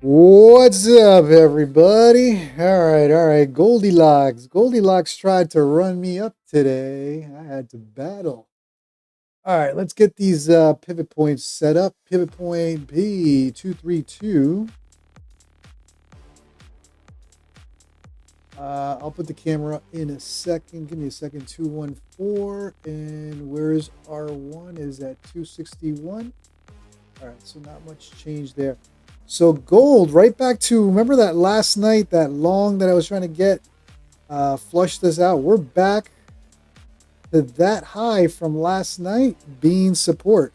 What's up, everybody? All right. Goldilocks. Goldilocks tried to run me up today. I had to battle. All right, let's get these pivot points set up. Pivot point P232. I'll put the camera in a second. Give me a second. 214. And where's R1? Is at 261. All right, so not much change there. So gold, right back to, remember that last night, that long that I was trying to get, flush this out. We're back to that high from last night being support.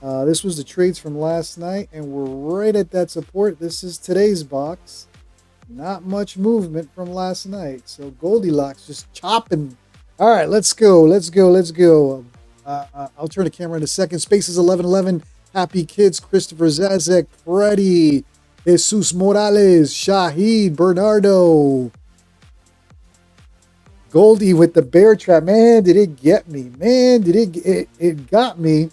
This was the trades from last night, and we're right at that support. This is today's box. Not much movement from last night. So Goldilocks just chopping. All right, let's go. I'll turn the camera in a second. Spaces 1111. Happy Kids, Christopher Zazek, Freddy, Jesus Morales, Shahid, Bernardo. Goldie with the bear trap. Man, did it get me. It got me.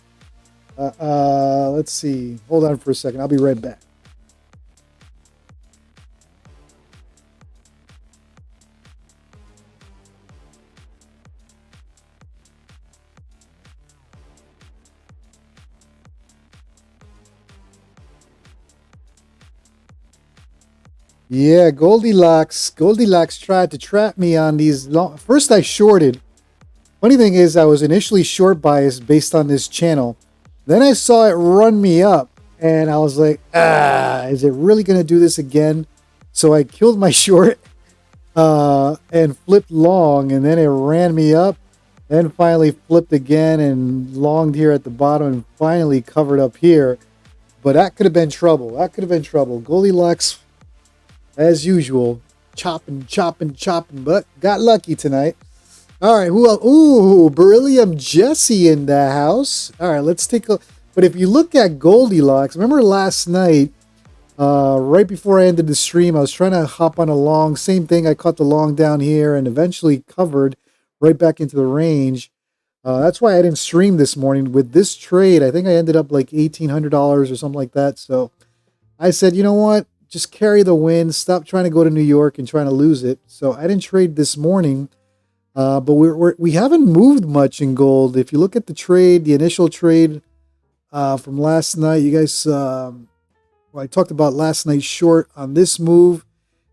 Let's see. Hold on for a second. I'll be right back. Yeah, Goldilocks. Goldilocks tried to trap me on these long. First, I shorted. Funny thing is, I was initially short biased based on this channel. Then I saw it run me up, and I was like, is it really going to do this again? So I killed my short and flipped long, and then it ran me up. Then finally flipped again and longed here at the bottom and finally covered up here. But that could have been trouble. Goldilocks, as usual, chopping, but got lucky tonight. All right, who else? Ooh, Beryllium Jesse in the house. All right, let's take a. But if you look at Goldilocks, remember last night, right before I ended the stream, I was trying to hop on a long. Same thing, I caught the long down here and eventually covered right back into the range. That's why I didn't stream this morning. With this trade, I think I ended up like $1,800 or something like that. So I said, you know what? Just carry the win. Stop trying to go to New York and trying to lose it. So I didn't trade this morning, but we haven't moved much in gold. If you look at the trade, the initial trade from last night, you guys, I talked about last night's short on this move.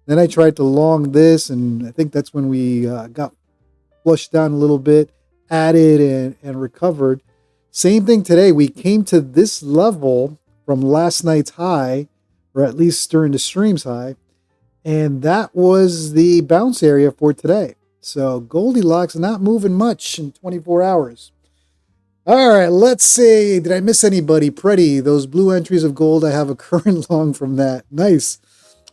Then I tried to long this, and I think that's when we got flushed down a little bit, added and recovered. Same thing today. We came to this level from last night's high, or at least during the stream's high. And that was the bounce area for today. So Goldilocks not moving much in 24 hours. All right, let's see. Did I miss anybody? Pretty, those blue entries of gold, I have a current long from that. Nice.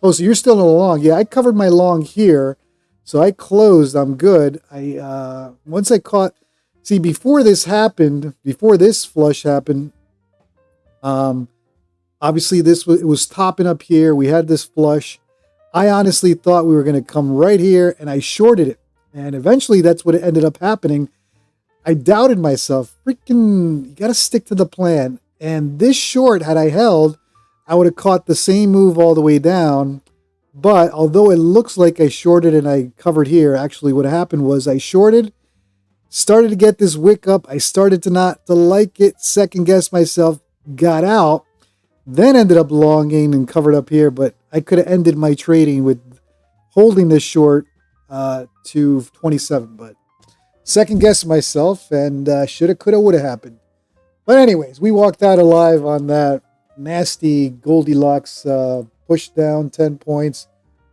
Oh, so you're still in a long. Yeah, I covered my long here. So I closed. I'm good. Once I caught, see, before this happened, before this flush happened, obviously, it was topping up here. We had this flush. I honestly thought we were going to come right here, and I shorted it. And eventually, that's what ended up happening. I doubted myself. Freaking, you got to stick to the plan. And this short, had I held, I would have caught the same move all the way down. But although it looks like I shorted and I covered here, actually what happened was I shorted, started to get this wick up. I started to not to like it, second guess myself, got out. Then ended up longing and covered up here, but I could have ended my trading with holding this short to 27. But second guessed myself, and shoulda, coulda, woulda happened. But anyways, we walked out alive on that nasty Goldilocks push down 10 points,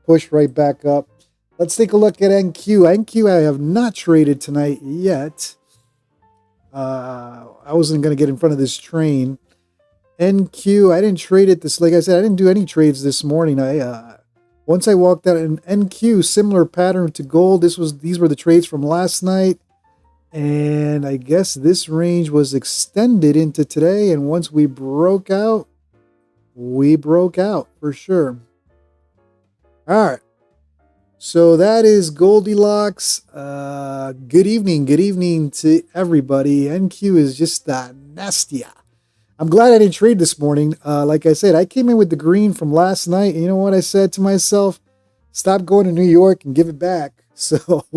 push right back up. Let's take a look at NQ. NQ I have not traded tonight yet. I wasn't going to get in front of this train. NQ, I didn't trade it this, like I said, I didn't do any trades this morning. Once I walked out in NQ, similar pattern to gold. These were the trades from last night. And I guess this range was extended into today. And once we broke out for sure. All right. So that is Goldilocks. Good evening to everybody. NQ is just nasty. I'm glad I didn't trade this morning. Like I said, I came in with the green from last night. And you know what I said to myself? Stop going to New York and give it back. So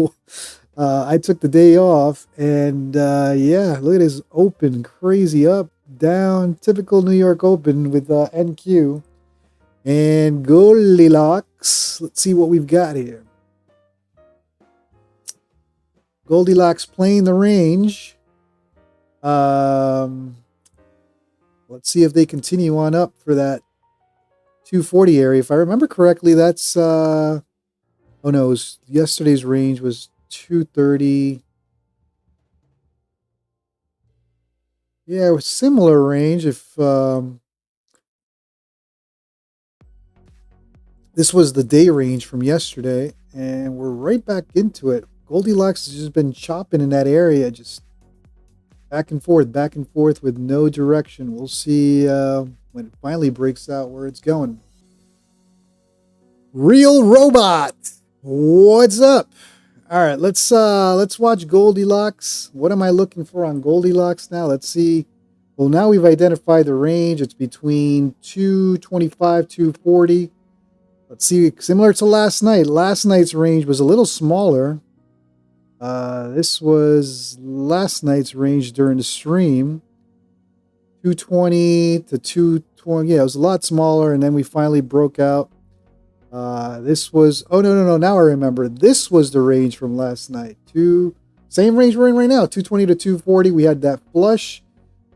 I took the day off. And yeah, look at this open. Crazy up, down. Typical New York open with NQ. And Goldilocks. Let's see what we've got here. Goldilocks playing the range. Let's see if they continue on up for that 240 area. If I remember correctly, that's oh no, it was yesterday's range was 230. Yeah, it was similar range. If this was the day range from yesterday, and we're right back into it. Goldilocks has just been chopping in that area, just back and forth with no direction. We'll see when it finally breaks out where it's going. Real Robot, what's up? All right, let's watch Goldilocks. What am I looking for on Goldilocks now? Let's see. Well, now we've identified the range. It's between 225, 240. Let's see, similar to last night. Last night's range was a little smaller. This was last night's range during the stream. 220 to 220. Yeah, it was a lot smaller, and then we finally broke out. This was, oh, no. Now I remember. This was the range from last night. Same range we're in right now, 220 to 240. We had that flush.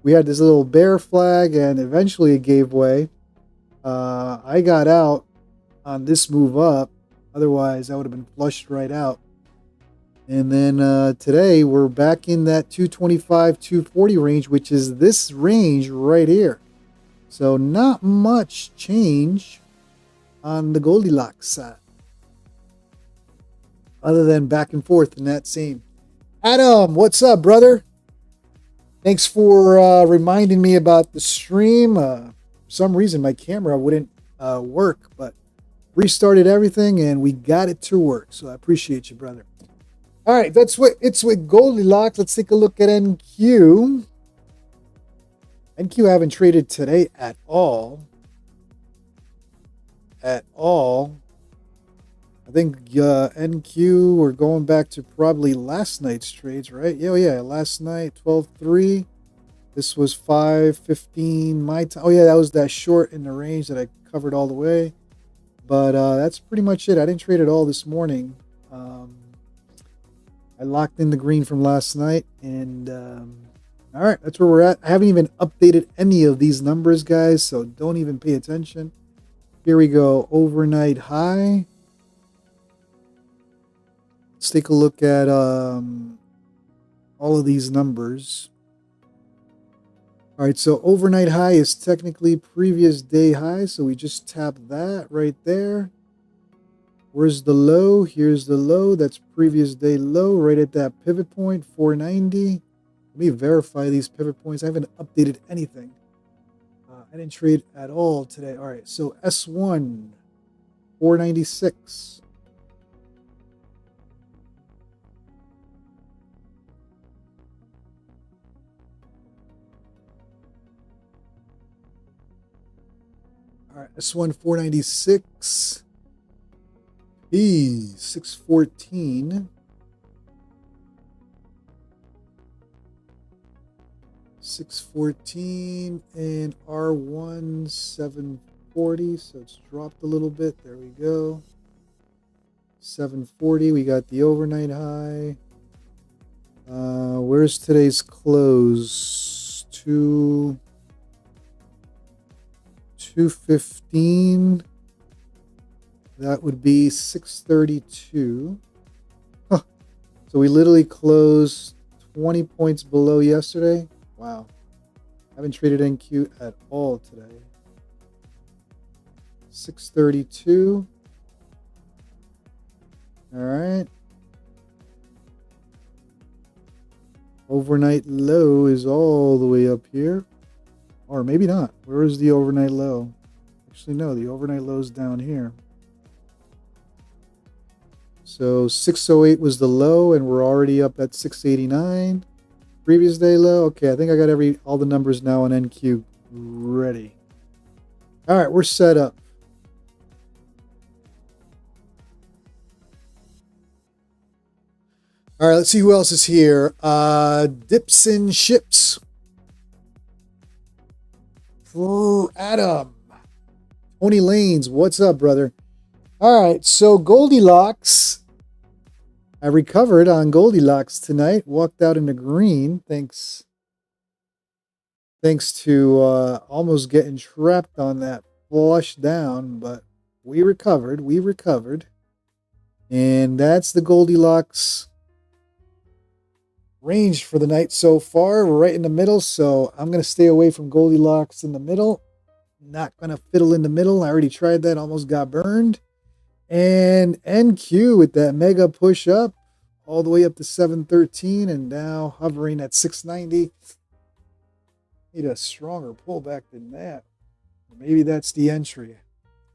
We had this little bear flag, and eventually it gave way. I got out on this move up. Otherwise, I would have been flushed right out. And then today we're back in that 225, 240 range, which is this range right here. So not much change on the Goldilocks side, other than back and forth in that same. Adam, what's up, brother? Thanks for reminding me about the stream. For some reason, my camera wouldn't work, but restarted everything and we got it to work. So I appreciate you, brother. All right, it's with Goldilocks. Let's take a look at NQ. NQ I haven't traded today at all. I think NQ, we're going back to probably last night's trades, right? Yeah, last night, 12.3. This was 5.15 my time. Oh, yeah, that was that short in the range that I covered all the way. But that's pretty much it. I didn't trade it all this morning. I locked in the green from last night. And all right, that's where we're at. I haven't even updated any of these numbers, guys, so don't even pay attention. Here we go, overnight high. Let's take a look at all of these numbers. All right, so overnight high is technically previous day high, so we just tap that right there. Where's the low? Here's the low. That's previous day low right at that pivot point, 490. Let me verify these pivot points. I haven't updated anything. I didn't trade at all today. All right, so S1, 496. All right, S1, 496. E, 614. 614 and R1 740, so it's dropped a little bit. There we go. 740, we got the overnight high. Where's today's close? 215. That would be 632. Huh. So we literally closed 20 points below yesterday. Wow. I haven't traded NQ at all today. 632. All right. Overnight low is all the way up here. Or maybe not. Where is the overnight low? Actually, no. The overnight low is down here. So 608 was the low, and we're already up at 689. Previous day low. Okay, I think I got all the numbers now on NQ. Ready. All right, we're set up. All right, let's see who else is here. Dips and Ships. Adam. Tony Lanes, what's up, brother? All right, so Goldilocks. I recovered on Goldilocks tonight. Walked out in the green. Thanks to almost getting trapped on that flush down, but we recovered. And that's the Goldilocks range for the night so far. We're right in the middle, so I'm going to stay away from Goldilocks in the middle. Not going to fiddle in the middle. I already tried that, almost got burned. And NQ with that mega push up all the way up to 713 and now hovering at 690. Need a stronger pullback than that. Maybe that's the entry.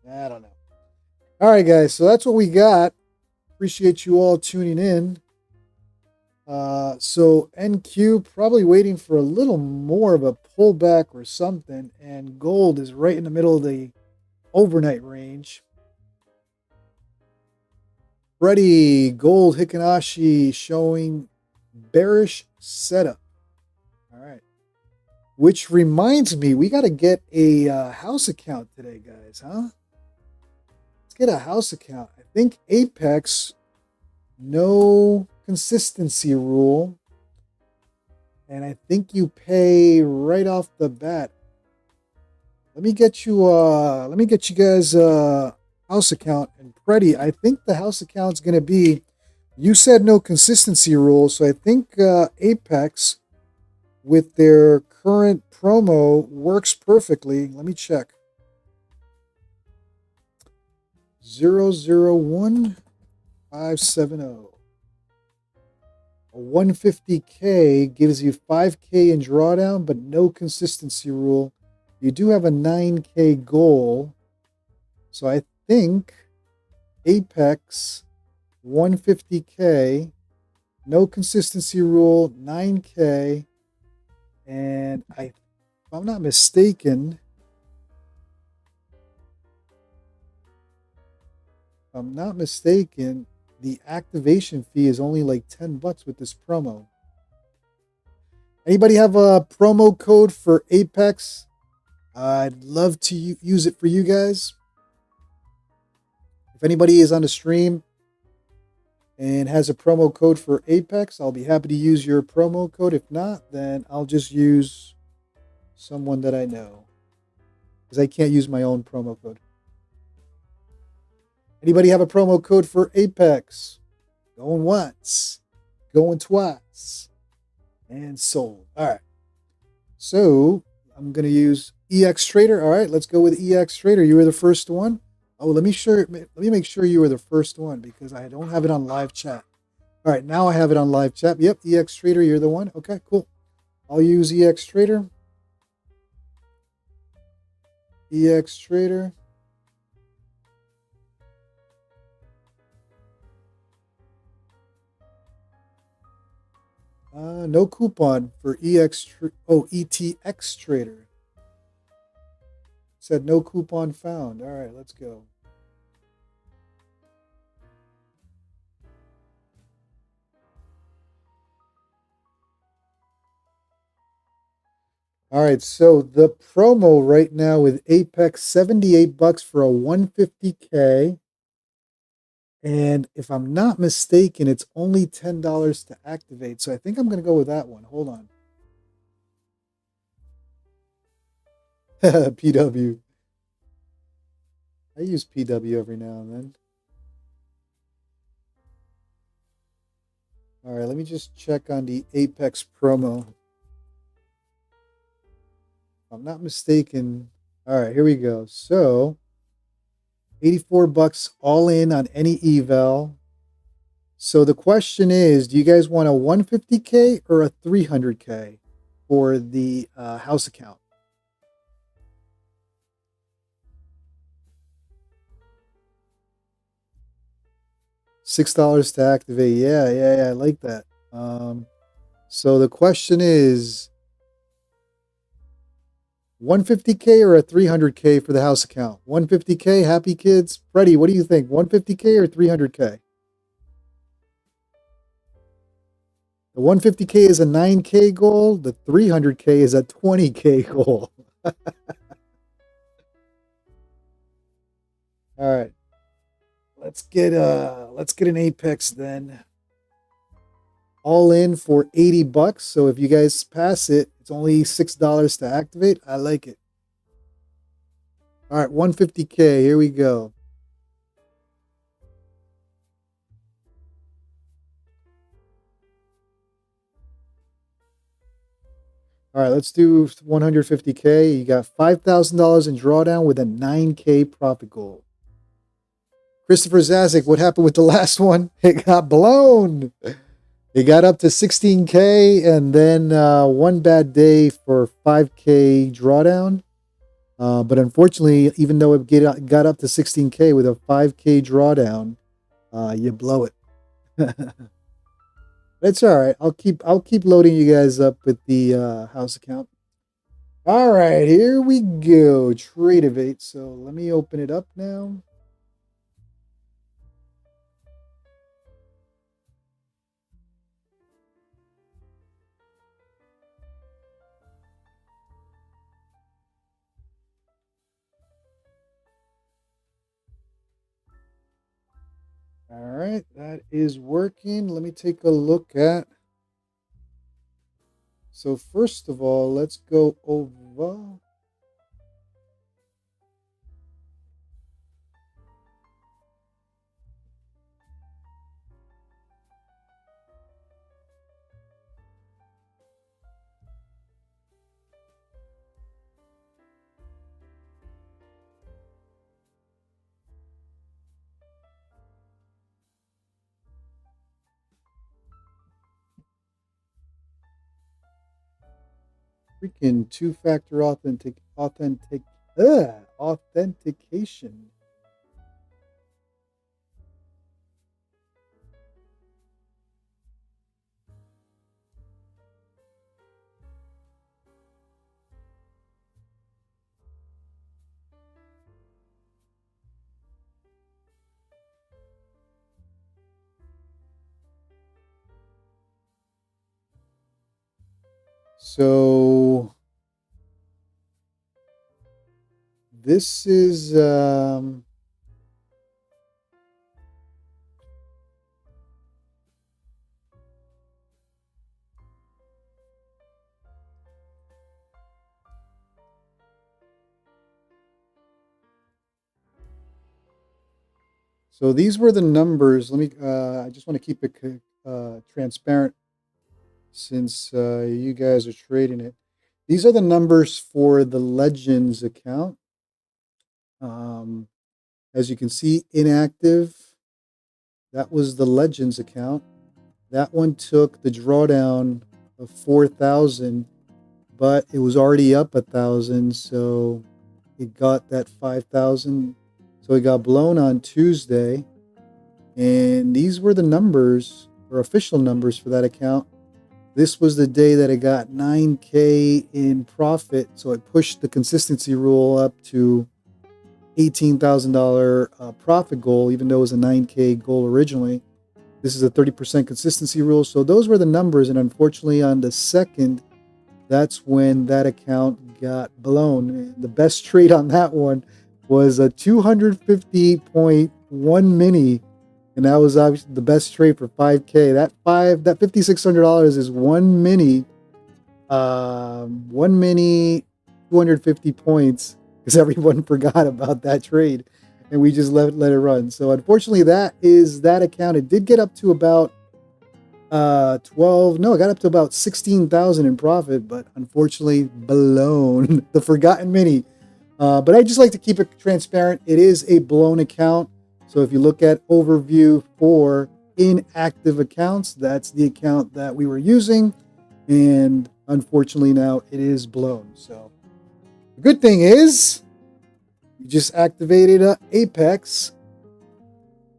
I don't know. All right, guys. So that's what we got. Appreciate you all tuning in. So NQ probably waiting for a little more of a pullback or something. And gold is right in the middle of the overnight range. Ready, gold Hikinashi showing bearish setup. All right. Which reminds me, we got to get a house account today, guys, huh? Let's get a house account. I think Apex, no consistency rule. And I think you pay right off the bat. Let me get you guys house account. And Preddy, I think the house account's going to be, you said no consistency rule, so I think Apex with their current promo works perfectly. Let me check. 001570. A 150K gives you 5K in drawdown, but no consistency rule. You do have a 9K goal. So I think Apex 150K, no consistency rule, 9K, and if I'm not mistaken, the activation fee is only like $10 with this promo. Anybody have a promo code for Apex? I'd love to use it for you guys. If anybody is on the stream and has a promo code for Apex, I'll be happy to use your promo code. If not, then I'll just use someone that I know, because I can't use my own promo code. Anybody have a promo code for Apex? Going once, going twice, and sold. All right. So I'm going to use EX Trader. All right, let's go with EX Trader. You were the first one. Oh, let me make sure you were the first one, because I don't have it on live chat. All right, now I have it on live chat. Yep, EX Trader, you're the one. Okay, cool. I'll use EX Trader. EX Trader. No coupon for ETX Trader. Said no coupon found. All right, let's go. All right, so the promo right now with Apex, $78 for a 150K. And if I'm not mistaken, it's only $10 to activate. So I think I'm going to go with that one. Hold on. PW. I use PW every now and then. All right, let me just check on the Apex promo. If I'm not mistaken. All right, here we go. So $84 all in on any eval. So the question is, do you guys want a 150K or a 300K for the house account? $6 to activate. Yeah, I like that. So the question is, 150K or a 300K for the house account? 150K, happy kids. Freddie, what do you think? 150K or 300K? The 150K is a 9K goal. The 300K is a 20K goal. All right. Let's get an Apex then. All in for 80 bucks. So if you guys pass it, it's only $6 to activate. I like it. All right, 150K. Here we go. All right, let's do 150K. You got $5,000 in drawdown with a 9K profit goal. Christopher Zazik, what happened with the last one? It got blown. It got up to 16K and then one bad day for 5K drawdown. But unfortunately, even though it got up to 16K with a 5K drawdown, you blow it. That's all right. I'll keep loading you guys up with the house account. All right, here we go. Tradeify. So let me open it up now. All right, that is working. Let me take a look at. So first of all, let's go over. Freaking two-factor authentication. So this is so these were the numbers. Let me I just want to keep it transparent since you guys are trading it. These are the numbers for the Legends account. As you can see, inactive. That was the Legends account. That one took the drawdown of 4,000, but it was already up 1,000, so it got that 5,000. So it got blown on Tuesday, and these were the numbers, or official numbers for that account. This was the day that it got 9K in profit, so it pushed the consistency rule up to $18,000 profit goal, even though it was a 9K goal originally. This is a 30% consistency rule. So those were the numbers, and unfortunately on the 2nd, that's when that account got blown. And the best trade on that one was a 250.1 mini, and that was obviously the best trade for 5K. That $5,600 is one mini, 250 points, because everyone forgot about that trade, and we just let it run. So unfortunately, that is that account. It did get up to about it got up to about 16,000 in profit, but unfortunately blown. The forgotten mini. But I just like to keep it transparent. It is a blown account. So if you look at overview for inactive accounts, that's the account that we were using, and unfortunately now it is blown. So the good thing is we just activated Apex.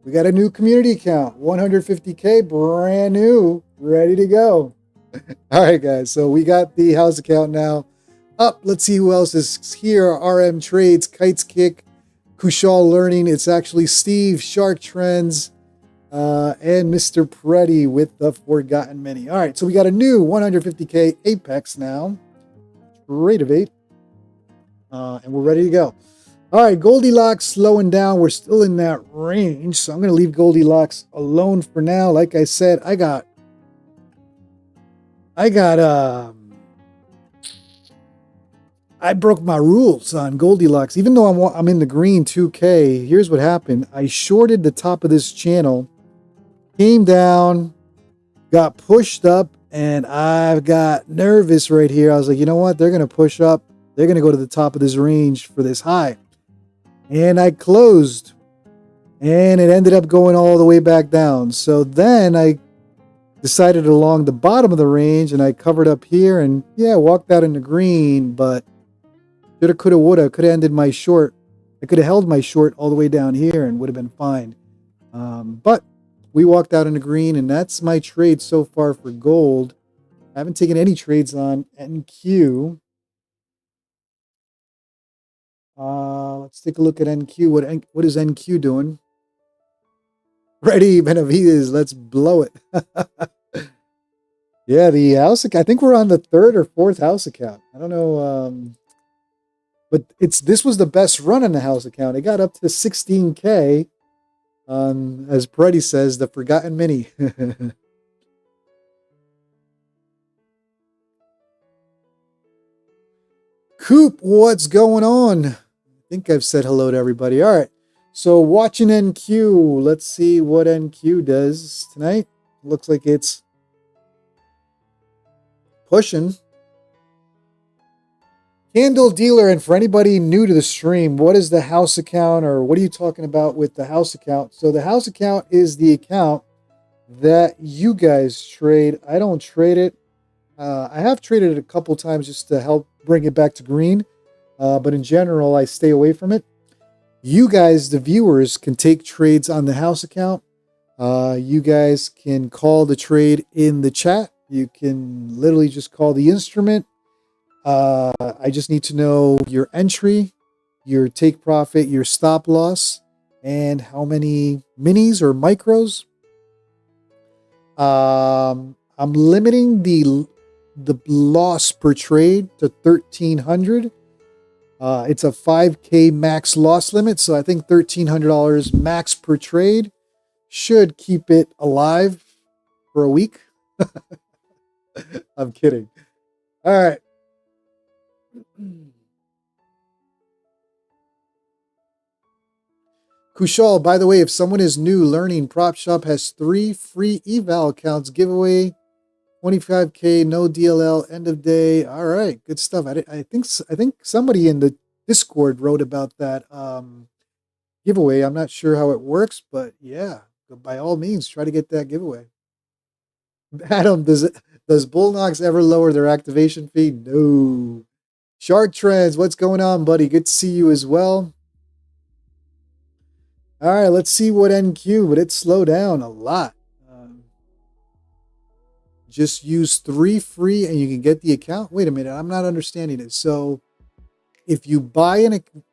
We got a new community account, 150K, brand new, ready to go. All right, guys. So we got the house account now. Up, let's see who else is here. RM Trades, Kites Kick, Kushal Learning. It's actually Steve, Shark Trends, and Mr. Preddy with the Forgotten Mini. All right, so we got a new 150K Apex now. Tradeify. And we're ready to go. All right, Goldilocks slowing down. We're still in that range, so I'm going to leave Goldilocks alone for now. Like I said, I broke my rules on Goldilocks. Even though I'm in the green 2K, here's what happened. I shorted the top of this channel, came down, got pushed up, and I got nervous right here. I was like, you know what? They're going to push up. They're going to go to the top of this range for this high. And I closed, and it ended up going all the way back down. So then I decided along the bottom of the range, and I covered up here, and yeah, walked out in the green, but shoulda, coulda, woulda. Could have ended my short. I could have held my short all the way down here and would have been fine. But we walked out in the green, and that's my trade so far for gold. I haven't taken any trades on NQ. Let's take a look at NQ. What is NQ doing? Ready, Benavides. Let's blow it. Yeah, the house. I think we're on the third or fourth house account. I don't know. But this was the best run in the house account. It got up to 16K. As Preddy says, the Forgotten Mini. Coop, what's going on? I think I've said hello to everybody. All right. So watching NQ. Let's see what NQ does tonight. Looks like it's pushing. Candle dealer, and for anybody new to the stream, what is the house account, or what are you talking about with the house account? So the house account is the account that you guys trade. I don't trade it. I have traded it a couple times just to help bring it back to green. But in general, I stay away from it. You guys, the viewers, can take trades on the house account. You guys can call the trade in the chat. You can literally just call the instrument. I just need to know your entry, your take profit, your stop loss, and how many minis or micros. I'm limiting the loss per trade to 1,300. It's a 5K max loss limit, so I think $1,300 max per trade should keep it alive for a week. I'm kidding. All right. Kushal, by the way, if someone is new learning, Prop Shop has 3 free eval accounts giveaway, 25K, no DLL, end of day. All right, good stuff. I think somebody in the Discord wrote about that giveaway. I'm not sure how it works, but yeah, by all means, try to get that giveaway. Adam, does Bulenox ever lower their activation fee? No. Shark Trends, what's going on, buddy? Good to see you as well. All right, let's see what NQ, but it slowed down a lot. Just use 3 free and you can get the account. Wait a minute, I'm not understanding it. So if you buy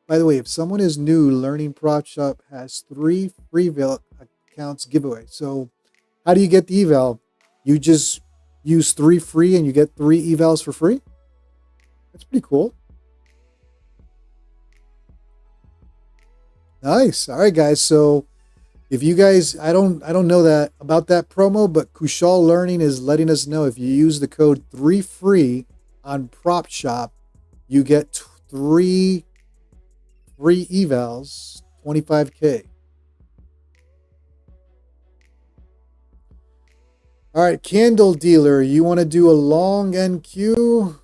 by the way, if someone is new, Learning Prop Shop has 3 free accounts giveaway. So how do you get the eval? You just use 3 free and you get 3 evals for free? That's pretty cool. Nice. All right, guys. So if you guys, I don't know that about that promo, but Kushal Learning is letting us know if you use the code 3FREE on Prop Shop, you get 3 free evals, 25K. All right, Candle Dealer, you want to do a long NQ?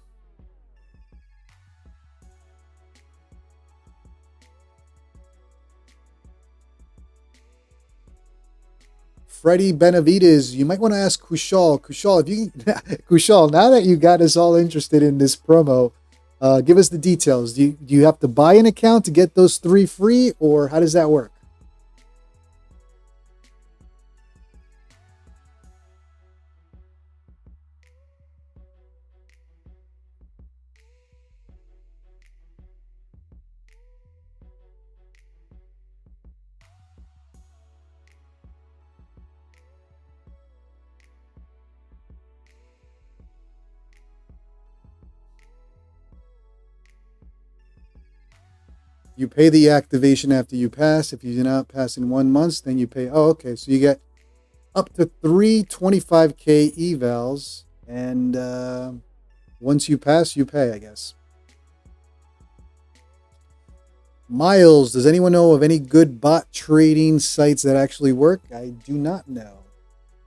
Freddie Benavides, you might want to ask Kushal. Kushal, if you Kushal, now that you got us all interested in this promo, give us the details. Do you have to buy an account to get those 3 free, or how does that work? You pay the activation after you pass. If you do not pass in 1 month, then you pay. Oh, okay. So you get up to 3 25K evals. And once you pass, you pay, I guess. Miles, does anyone know of any good bot trading sites that actually work? I do not know.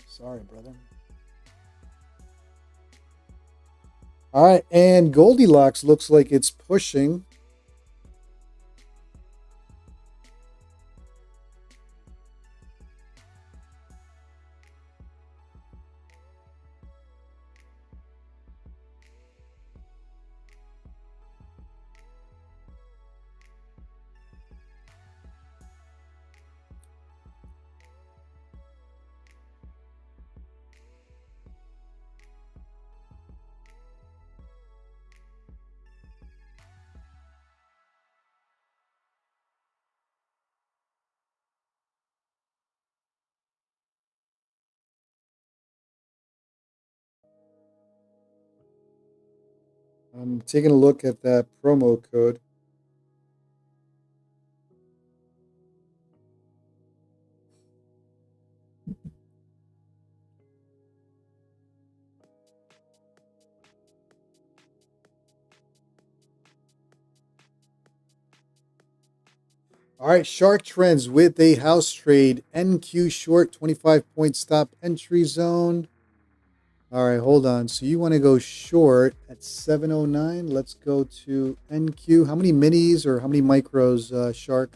Sorry, brother. All right, and Goldilocks looks like it's pushing. I'm taking a look at that promo code. All right, Shark Trends with a house trade. NQ short, 25-point stop entry zone. All right, hold on. So you want to go short at 709. Let's go to NQ. How many minis or how many micros, Shark?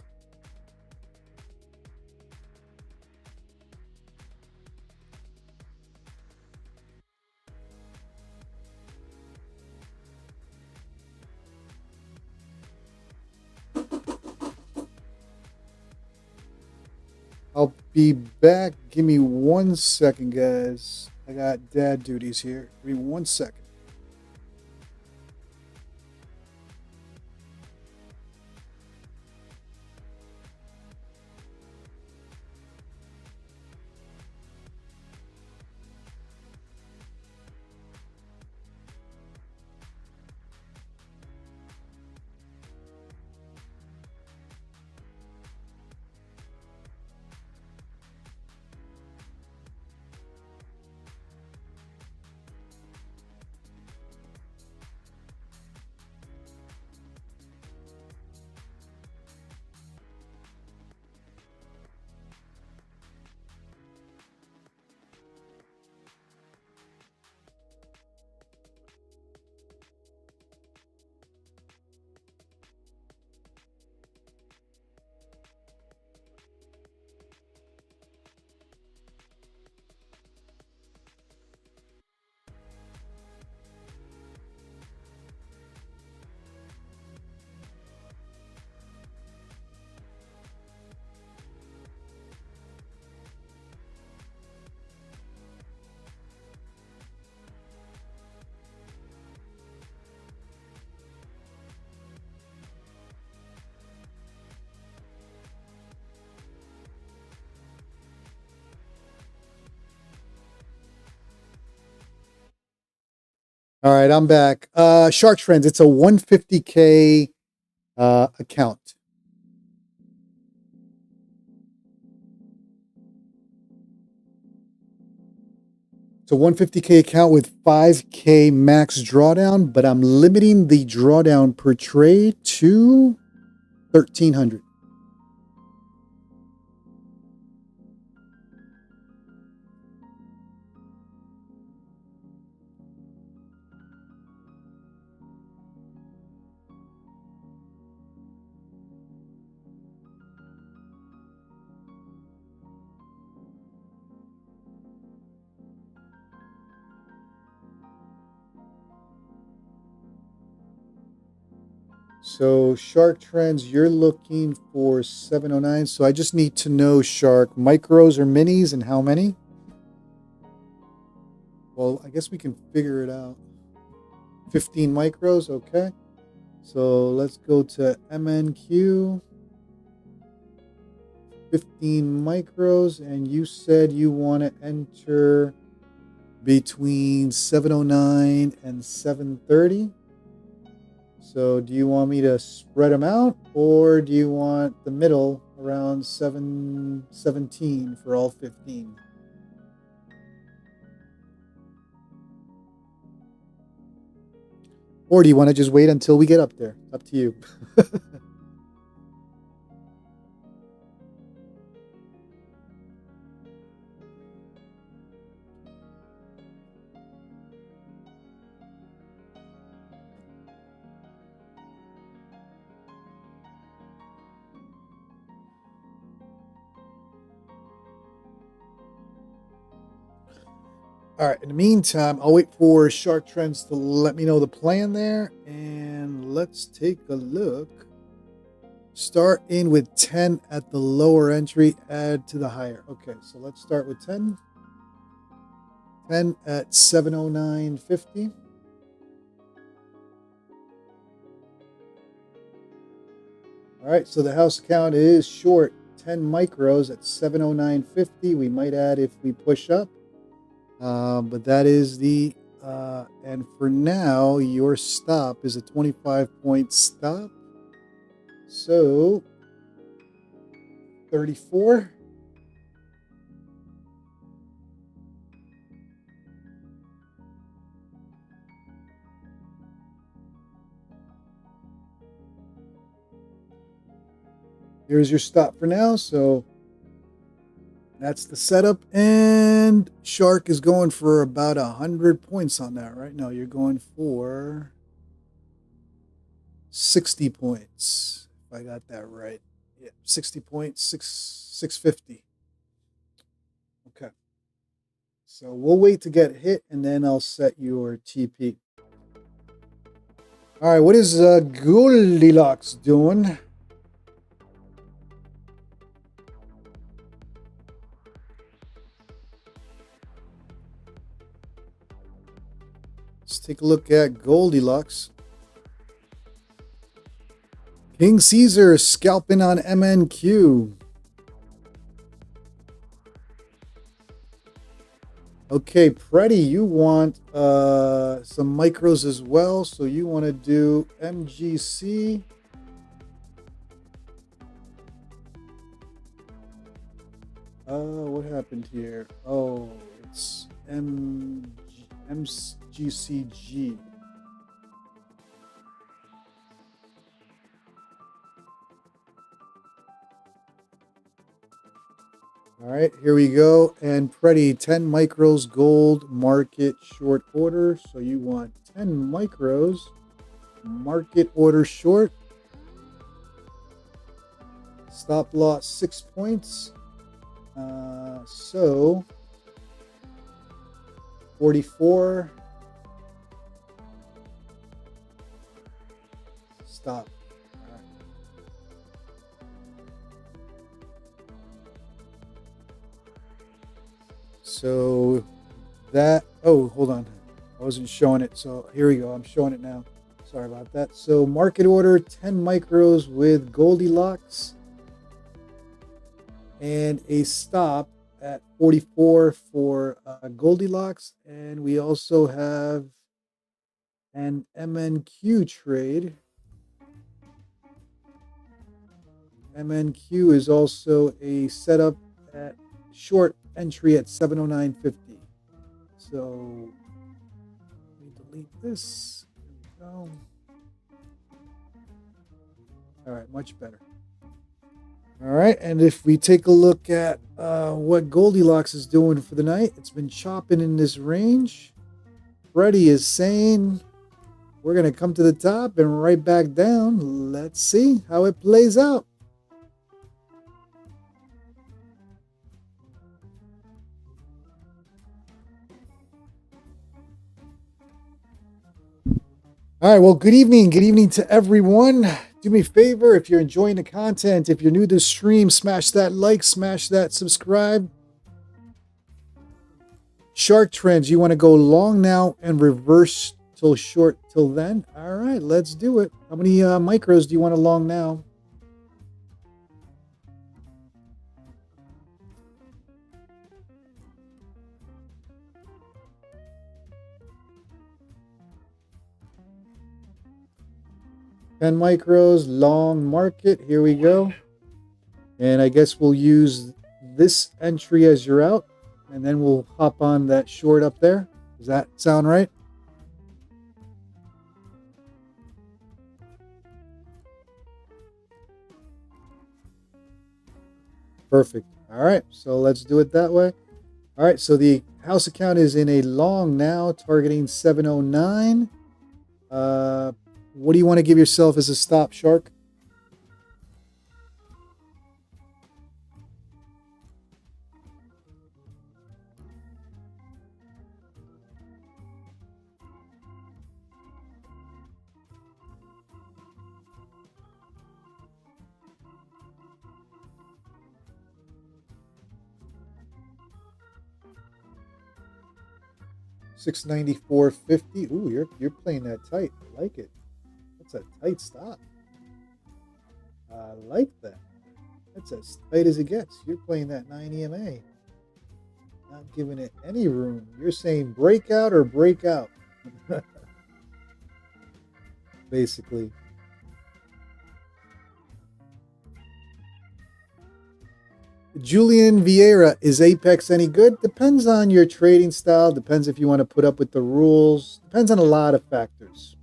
I'll be back. Give me 1 second, guys. I got dad duties here. Give me 1 second. All right, I'm back. Shark Trends, it's a 150K account. It's a 150K account with 5K max drawdown, but I'm limiting the drawdown per trade to 1,300. So Shark Trends, you're looking for 709. So I just need to know, Shark, micros or minis and how many? Well, I guess we can figure it out. 15 micros, okay. So let's go to MNQ. 15 micros, and you said you want to enter between 709 and 730. So do you want me to spread them out, or do you want the middle around 717 for all 15? Or do you want to just wait until we get up there? Up to you. All right, in the meantime, I'll wait for Shark Trends to let me know the plan there. And let's take a look. Start in with 10 at the lower entry, add to the higher. Okay, so let's start with 10. 10 at 709.50. All right, so the house account is short 10 micros at 709.50. We might add if we push up. But that is the, and for now, your stop is a 25-point stop. So, 34. Here's your stop for now. So, that's the setup, and Shark is going for about 100 points on that right now. You're going for 60 points, if I got that right. Yeah, 60 points, 650. Okay. So we'll wait to get hit, and then I'll set your TP. All right, what is Goldilocks doing? Let's take a look at Goldilocks. King Caesar scalping on MNQ. Okay, Preddy, you want some micros as well, so you want to do MGC. What happened here? Oh, it's MGCG. All right, here we go. And Preddy, 10 micros gold market short order. So you want 10 micros market order short. Stop loss 6 points. So 44. Stop. So that, oh, hold on. I wasn't showing it. So here we go. I'm showing it now. Sorry about that. So market order 10 micros with Goldilocks and a stop at 44 for Goldilocks. And we also have an MNQ trade. MNQ is also a setup at short entry at 709.50. So let me delete this. There we go. All right, much better. All right, and if we take a look at what Goldilocks is doing for the night, it's been chopping in this range. Preddy is saying we're going to come to the top and right back down. Let's see how it plays out. All right, well, good evening. Good evening to everyone. Do me a favor, if you're enjoying the content, if you're new to the stream, smash that like, smash that subscribe. Shark Trends, you want to go long now and reverse till short till then? All right, let's do it. How many micros do you want to long now? 10 micros, long market. Here we go. And I guess we'll use this entry as your out. And then we'll hop on that short up there. Does that sound right? Perfect. All right. So let's do it that way. All right. So the house account is in a long now, targeting 709. What do you want to give yourself as a stop, Shark? $694.50. Ooh, you're playing that tight. I like it. That's a tight stop. I like that. That's as tight as it gets. You're playing that 9 EMA. Not giving it any room. You're saying breakout or breakout. Basically. Julian Vieira, is Apex any good? Depends on your trading style. Depends if you want to put up with the rules. Depends on a lot of factors.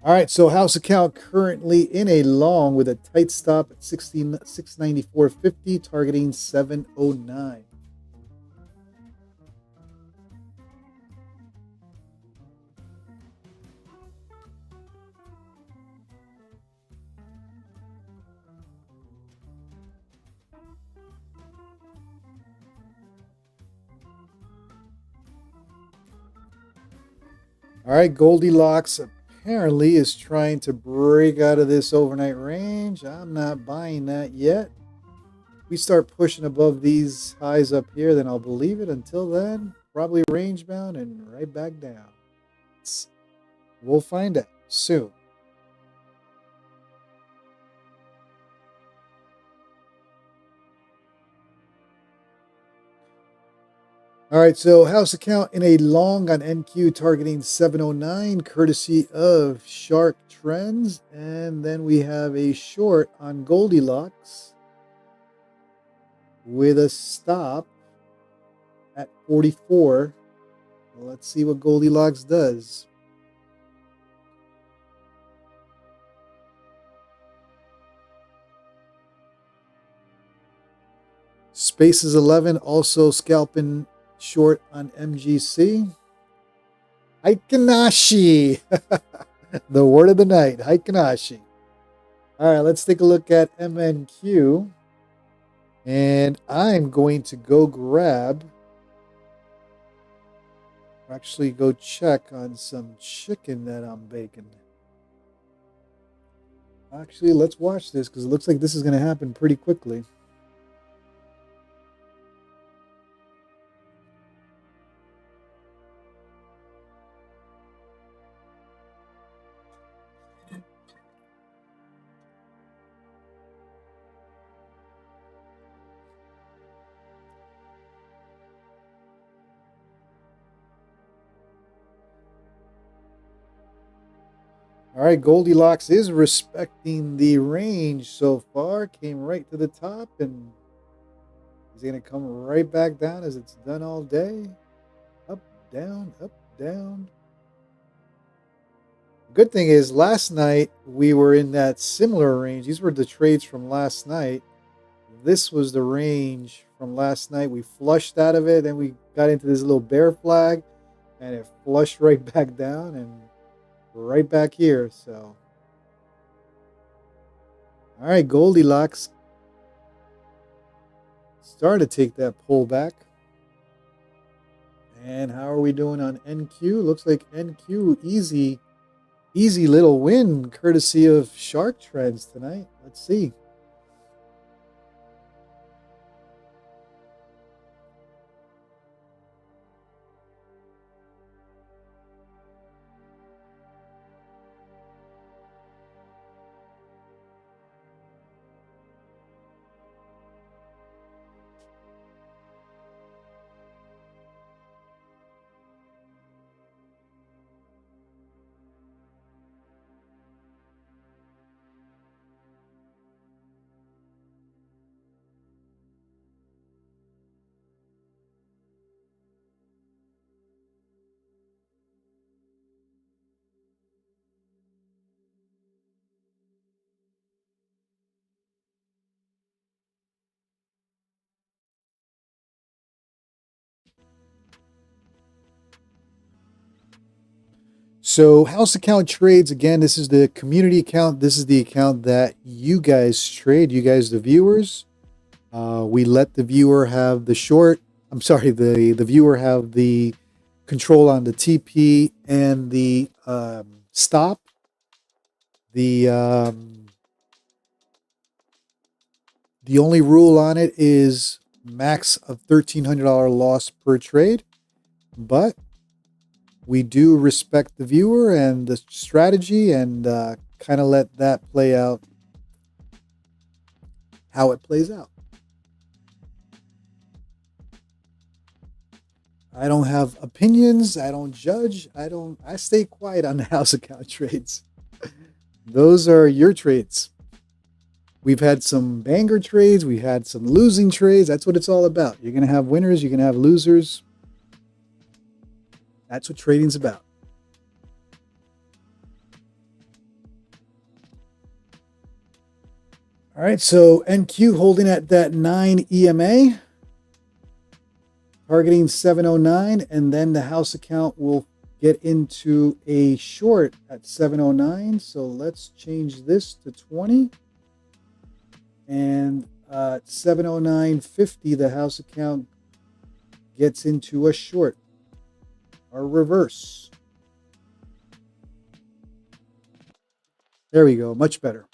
All right, so house account currently in a long with a tight stop at 694.50, targeting 709. All right, Goldilocks apparently is trying to break out of this overnight range. I'm not buying that yet. If we start pushing above these highs up here, then I'll believe it. Until then, probably range bound and right back down. We'll find out soon. All right, so house account in a long on NQ targeting 709, courtesy of Shark Trends. And then we have a short on Goldilocks with a stop at 44. Let's see what Goldilocks does. Spaces 11 also scalping short on MGC. Haikanashi. The word of the night, Haikanashi. All right, let's take a look at MNQ. And I'm going to go grab, actually go check on some chicken that I'm baking. Actually, let's watch this because it looks like this is going to happen pretty quickly. All right, Goldilocks is respecting the range so far. Came right to the top and is going to come right back down as it's done all day. Up, down, up, down. Good thing is last night we were in that similar range. These were the trades from last night. This was the range from last night. We flushed out of it. Then we got into this little bear flag and it flushed right back down and right back here. So, all right, Goldilocks started to take that pullback. And how are we doing on NQ? Looks like NQ easy little win courtesy of Shark Trends tonight. Let's see. So house account trades, again, this is the community account. This is the account that you guys trade, you guys, the viewers. We let the viewer have the short. I'm sorry, the viewer have the control on the TP and the stop. The only rule on it is max of $1,300 loss per trade, but we do respect the viewer and the strategy and kind of let that play out how it plays out. I don't have opinions. I don't judge. I stay quiet on the house account trades. Those are your trades. We've had some banger trades. We've had some losing trades. That's what it's all about. You're going to have winners. You're going to have losers. That's what trading's about. All right, so NQ holding at that 9 EMA, targeting 709, and then the house account will get into a short at 709. So let's change this to 20. And at 709.50, the house account gets into a short or reverse. There we go, much better.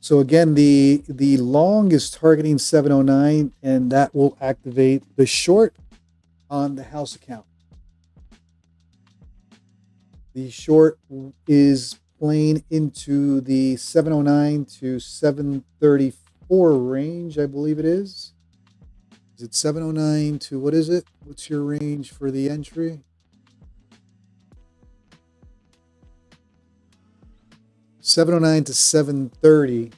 So again, the long is targeting 709, and that will activate the short on the house account. The short is playing into the 709 to 734 range, I believe it is. Is it 709 to, what is it? What's your range for the entry? $709 to $730.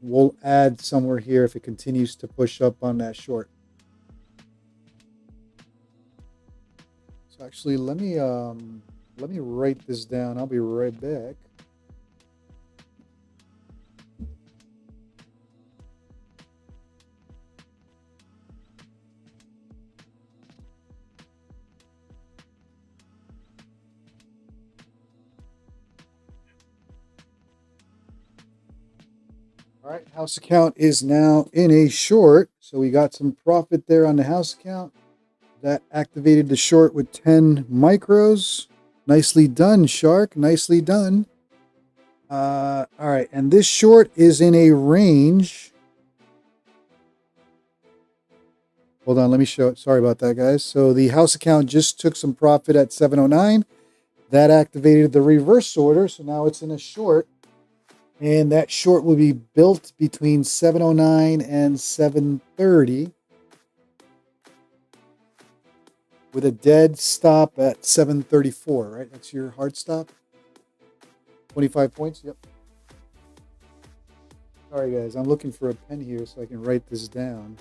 We'll add somewhere here if it continues to push up on that short. So actually, let me write this down. I'll be right back. All right, house account is now in a short. So we got some profit there on the house account. That activated the short with 10 micros. Nicely done, Shark. Nicely done. All right, and this short is in a range. Hold on, let me show it. Sorry about that, guys. So the house account just took some profit at 709. That activated the reverse order. So now it's in a short. And that short will be built between 709 and 730 with a dead stop at 734, right? That's your hard stop. 25 points, yep. Sorry, guys. I'm looking for a pen here so I can write this down.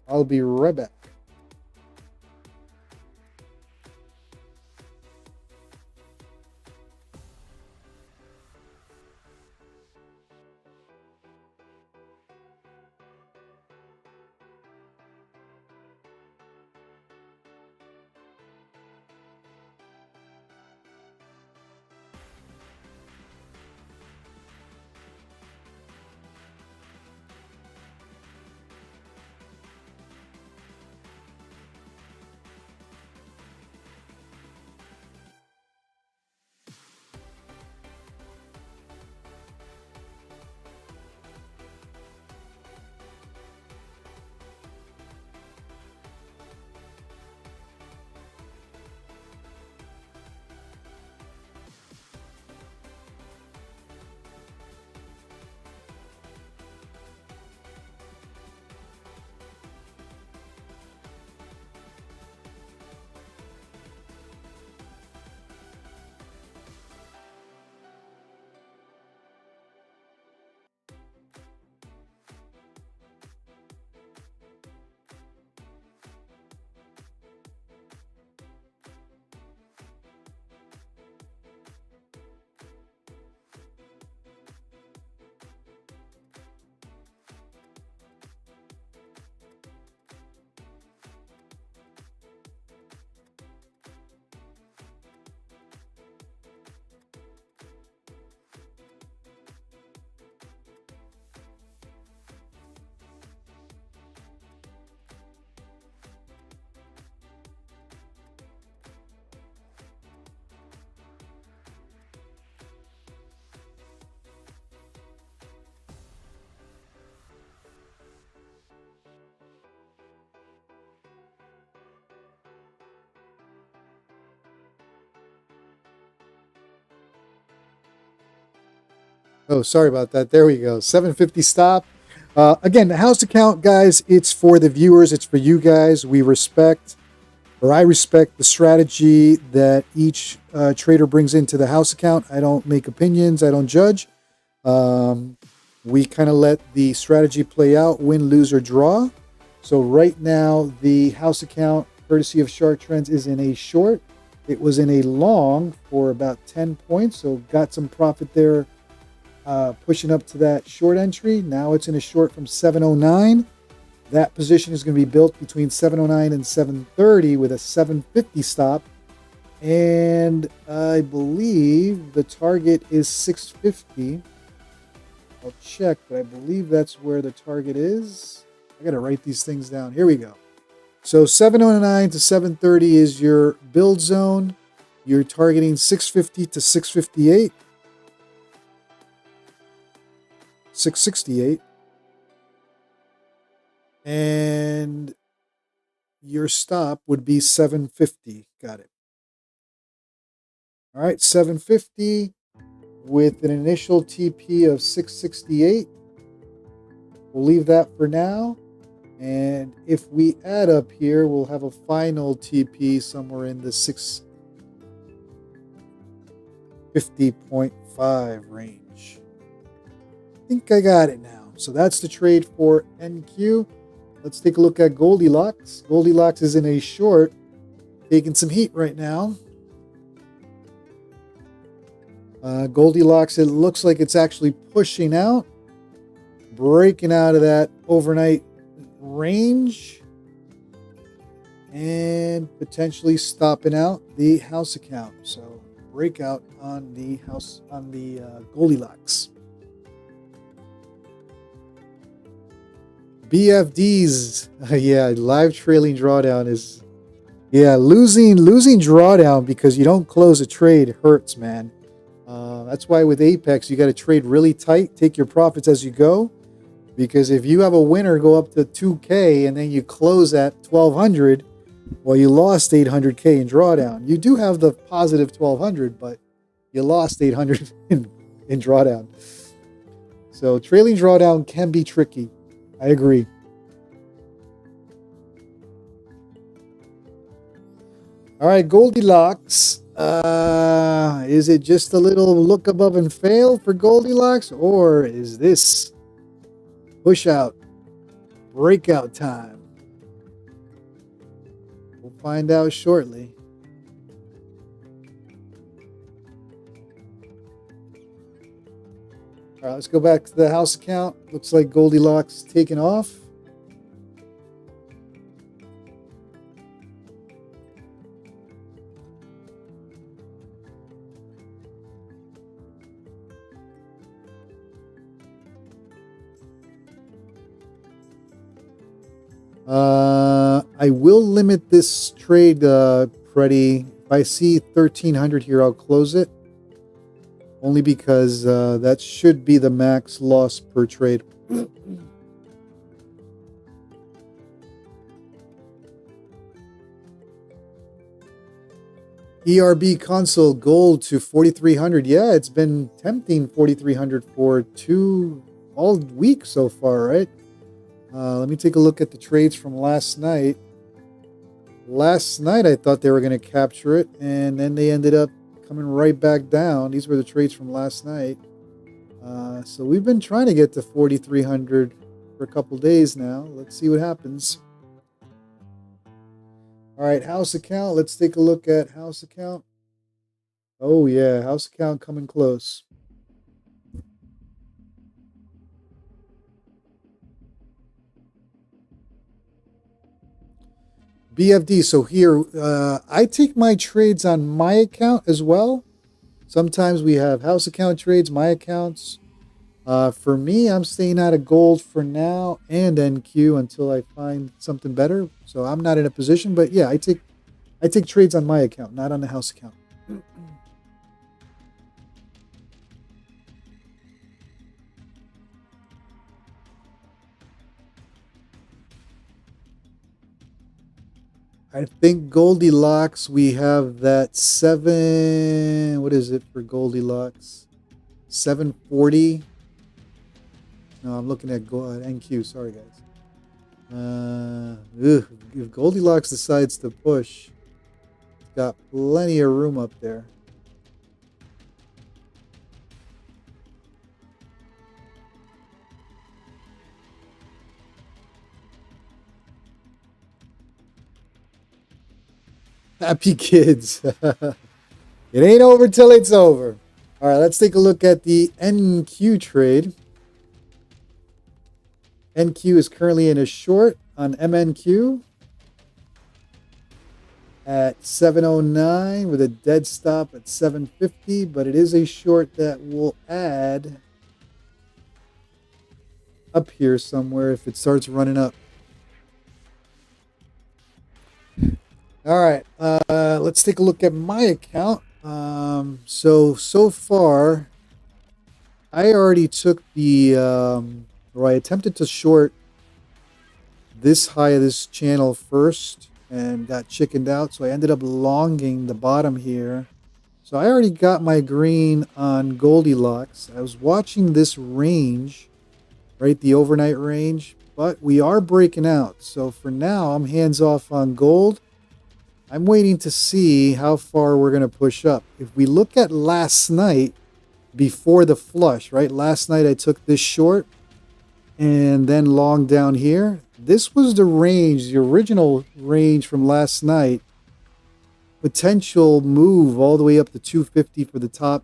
I'll be right back. Oh, sorry about that. There we go. 750 stop. Again, the house account, guys, it's for the viewers. It's for you guys. I respect the strategy that each trader brings into the house account. I don't make opinions. I don't judge. We kind of let the strategy play out, win, lose, or draw. So right now, the house account, courtesy of Shark Trends, is in a short. It was in a long for about 10 points, so got some profit there, pushing up to that short entry. Now it's in a short from 709. That position is going to be built between 709 and 730 with a 750 stop. And I believe the target is 650. I'll check, but I believe that's where the target is. I got to write these things down. Here we go. So 709 to 730 is your build zone. You're targeting 650 to 658. 668. And your stop would be 750. Got it. All right, 750 with an initial TP of 668. We'll leave that for now. And if we add up here, we'll have a final TP somewhere in the 650.5 range. I think I got it now. So that's the trade for NQ. Let's take a look at Goldilocks. Goldilocks is in a short, taking some heat right now. Goldilocks, it looks like it's actually pushing out, breaking out of that overnight range, and potentially stopping out the house account. So breakout on the Goldilocks. BFDs, yeah, live trailing drawdown is, yeah, losing drawdown because you don't close a trade hurts, man. That's why with Apex you got to trade really tight, take your profits as you go, because if you have a winner go up to 2K and then you close at 1200, well, you lost 800K in drawdown. You do have the positive 1200, but you lost 800 in drawdown. So trailing drawdown can be tricky. I agree. All right, Goldilocks. Is it just a little look above and fail for Goldilocks, or is this push out, breakout time? We'll find out shortly. All right, let's go back to the house account. Looks like Goldilocks taking off. I will limit this trade, Freddy. If I see 1300 here, I'll close it. Only because that should be the max loss per trade. ERB console gold to 4,300. Yeah, it's been tempting 4,300 for all week so far, right? Let me take a look at the trades from last night. Last night, I thought they were going to capture it, and then they ended up coming right back down. These were the trades from last night. So we've been trying to get to 4,300 for a couple days now. Let's see what happens. All right, house account. Let's take a look at house account. Oh, yeah, house account coming close. BFD. So here, I take my trades on my account as well. Sometimes we have house account trades, my accounts. For me, I'm staying out of gold for now and NQ until I find something better. So I'm not in a position, but yeah, I take trades on my account, not on the house account. I think Goldilocks, we have that 7, what is it for Goldilocks? 740. No, I'm looking at NQ. Sorry, guys. If Goldilocks decides to push, it's got plenty of room up there. Happy kids. It ain't over till it's over. All right, let's take a look at the NQ trade. NQ is currently in a short on MNQ at 709 with a dead stop at 750, but it is a short that will add up here somewhere if it starts running up. All right, let's take a look at my account. So far, I already took the, or I attempted to short this high of this channel first and got chickened out. So I ended up longing the bottom here. So I already got my green on Goldilocks. I was watching this range, right, the overnight range, but we are breaking out. So for now, I'm hands off on gold. I'm waiting to see how far we're going to push up. If we look at last night before the flush, right? Last night I took this short and then long down here. This was the range, the original range from last night. Potential move all the way up to 250 for the top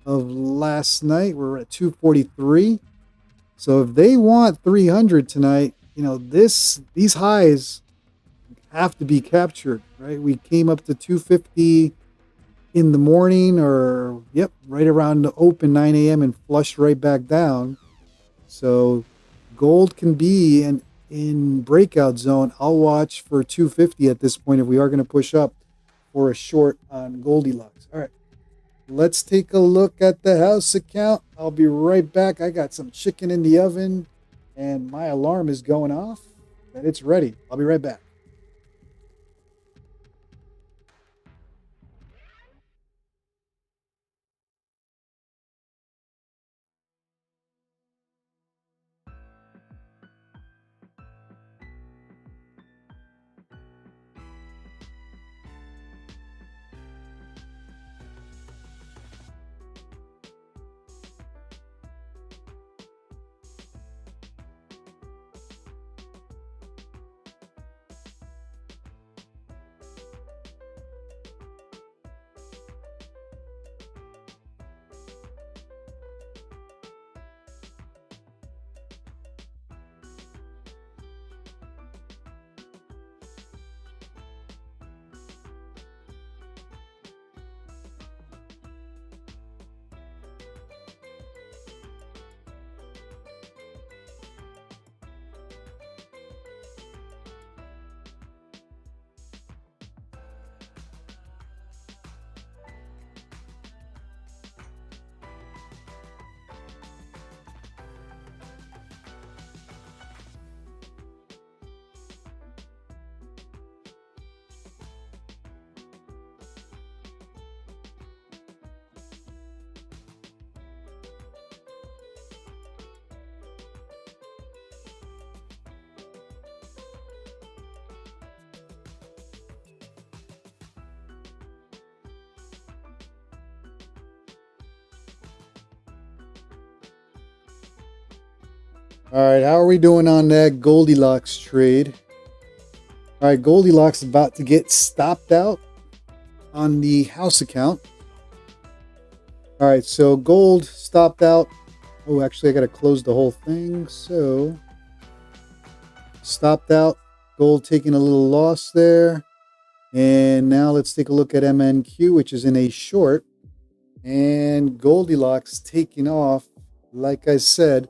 of last night. We're at 243. So if they want 300 tonight, you know, these highs have to be captured, right? We came up to 250 in the morning, or right around the open 9 a.m. and flushed right back down. So gold can be in breakout zone. I'll watch for 250 at this point if we are going to push up for a short on Goldilocks. All right, let's take a look at the house account. I'll be right back. I got some chicken in the oven and my alarm is going off and it's ready. I'll be right back. All right, how are we doing on that Goldilocks trade? All right, Goldilocks is about to get stopped out on the house account. All right, so gold stopped out. Oh, actually, I got to close the whole thing. So, stopped out. Gold taking a little loss there. And now let's take a look at MNQ, which is in a short. And Goldilocks taking off, like I said.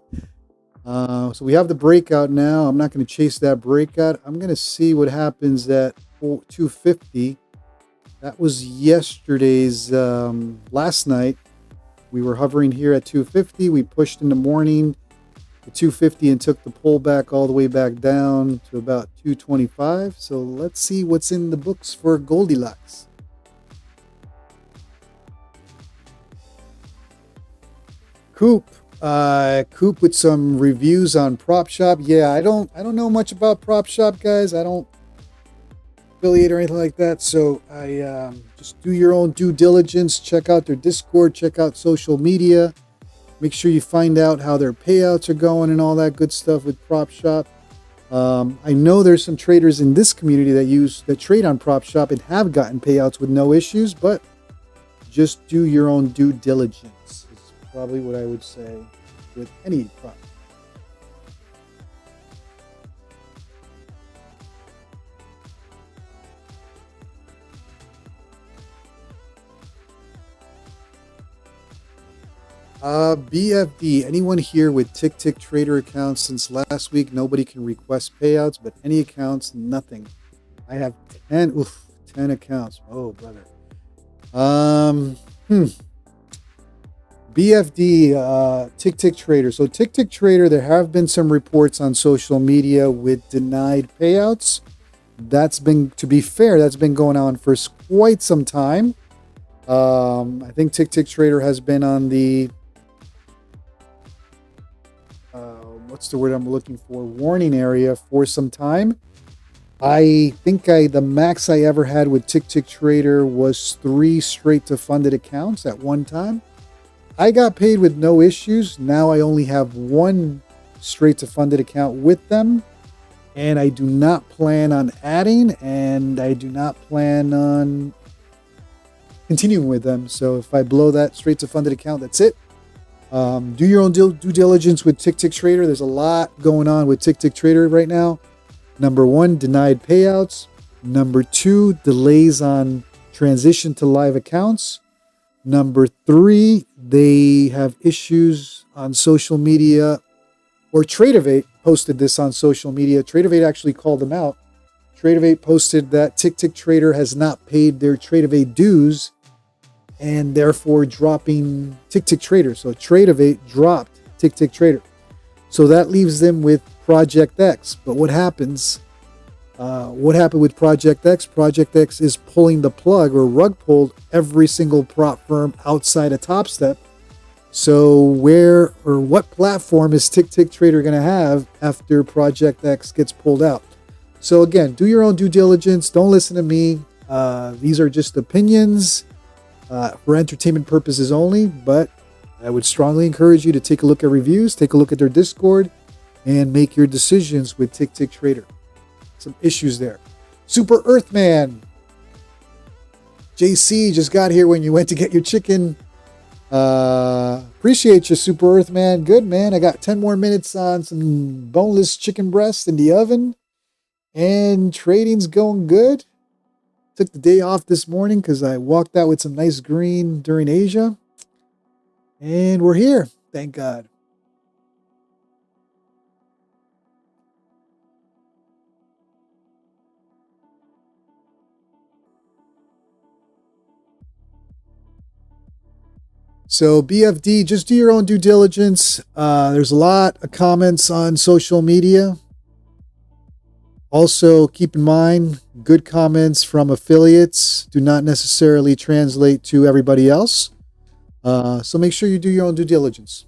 So we have the breakout now. I'm not going to chase that breakout. I'm going to see what happens at 250. That was yesterday's, last night. We were hovering here at 250. We pushed in the morning to 250 and took the pullback all the way back down to about 225. So let's see what's in the books for Goldilocks. Coop. Coop with some reviews on Prop Shop. Yeah, I don't know much about Prop Shop, guys. I don't affiliate or anything like that. So I just do your own due diligence. Check out their Discord. Check out social media. Make sure you find out how their payouts are going and all that good stuff with Prop Shop. I know there's some traders in this community that trade on Prop Shop and have gotten payouts with no issues, but just do your own due diligence is probably what I would say with any prop. BFD, anyone here with Tick Trader accounts since last week? Nobody can request payouts, but any accounts, nothing. I have 10 accounts. Oh, brother. BFD, Tick Trader. So Tick Trader, there have been some reports on social media with denied payouts. That's been, to be fair, that's been going on for quite some time. I think Tick Trader has been on the what's the word I'm looking for? Warning area for some time. I think the max I ever had with Tick Trader was 3 straight to funded accounts at one time. I got paid with no issues. Now I only have 1 straight to funded account with them, and I do not plan on adding, and I do not plan on continuing with them. So if I blow that straight to funded account, that's it. Do your own due diligence with Tick Trader. There's a lot going on with Tick Trader right now. Number 1, denied payouts. Number 2, delays on transition to live accounts. Number 3, they have issues on social media, or Tradeify posted this on social media. Tradeify actually called them out. Tradeify posted that Tick Trader has not paid their Tradeify dues and therefore dropping Tick Trader. So Tradeify dropped Tick Trader. So that leaves them with Project X. But what happens? What happened with Project X? Project X is pulling the plug, or rug pulled, every single prop firm outside of Topstep. So where or what platform is Tick Trader going to have after Project X gets pulled out? So again, do your own due diligence. Don't listen to me. These are just opinions for entertainment purposes only, but I would strongly encourage you to take a look at reviews, take a look at their Discord, and make your decisions with Tick Trader. Some issues there. Super Earthman. JC just got here when you went to get your chicken. Appreciate you, Super Earthman. Good, man. I got 10 more minutes on some boneless chicken breast in the oven. And trading's going good. Took the day off this morning because I walked out with some nice green during Asia. And we're here. Thank God. So BFD, just do your own due diligence. There's a lot of comments on social media. Also, keep in mind, good comments from affiliates do not necessarily translate to everybody else. So make sure you do your own due diligence.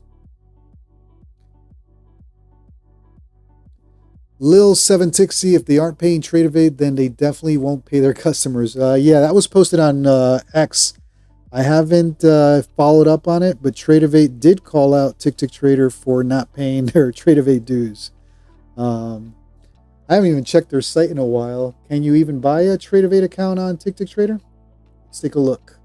Lil7Tixie, if they aren't paying Tradeify, then they definitely won't pay their customers. Yeah, that was posted on X. I haven't followed up on it, but Tradeify did call out Tick Trader for not paying their Tradeify dues. I haven't even checked their site in a while. Can you even buy a Tradeify account on Tick Trader? Let's take a look.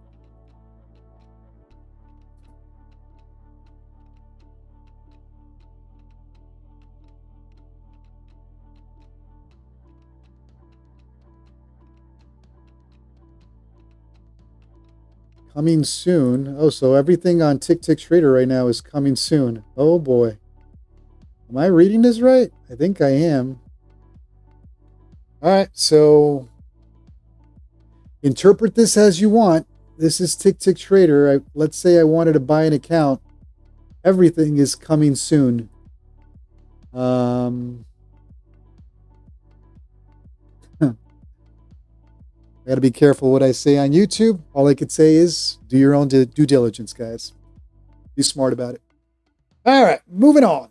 Coming soon. Oh, so everything on Tick Trader right now is coming soon. Oh boy. Am I reading this right? I think I am. All right, so interpret this as you want. This is Tick Trader. Let's say I wanted to buy an account. Everything is coming soon. I got to be careful what I say on YouTube. All I could say is do your own due diligence, guys. Be smart about it. All right, moving on.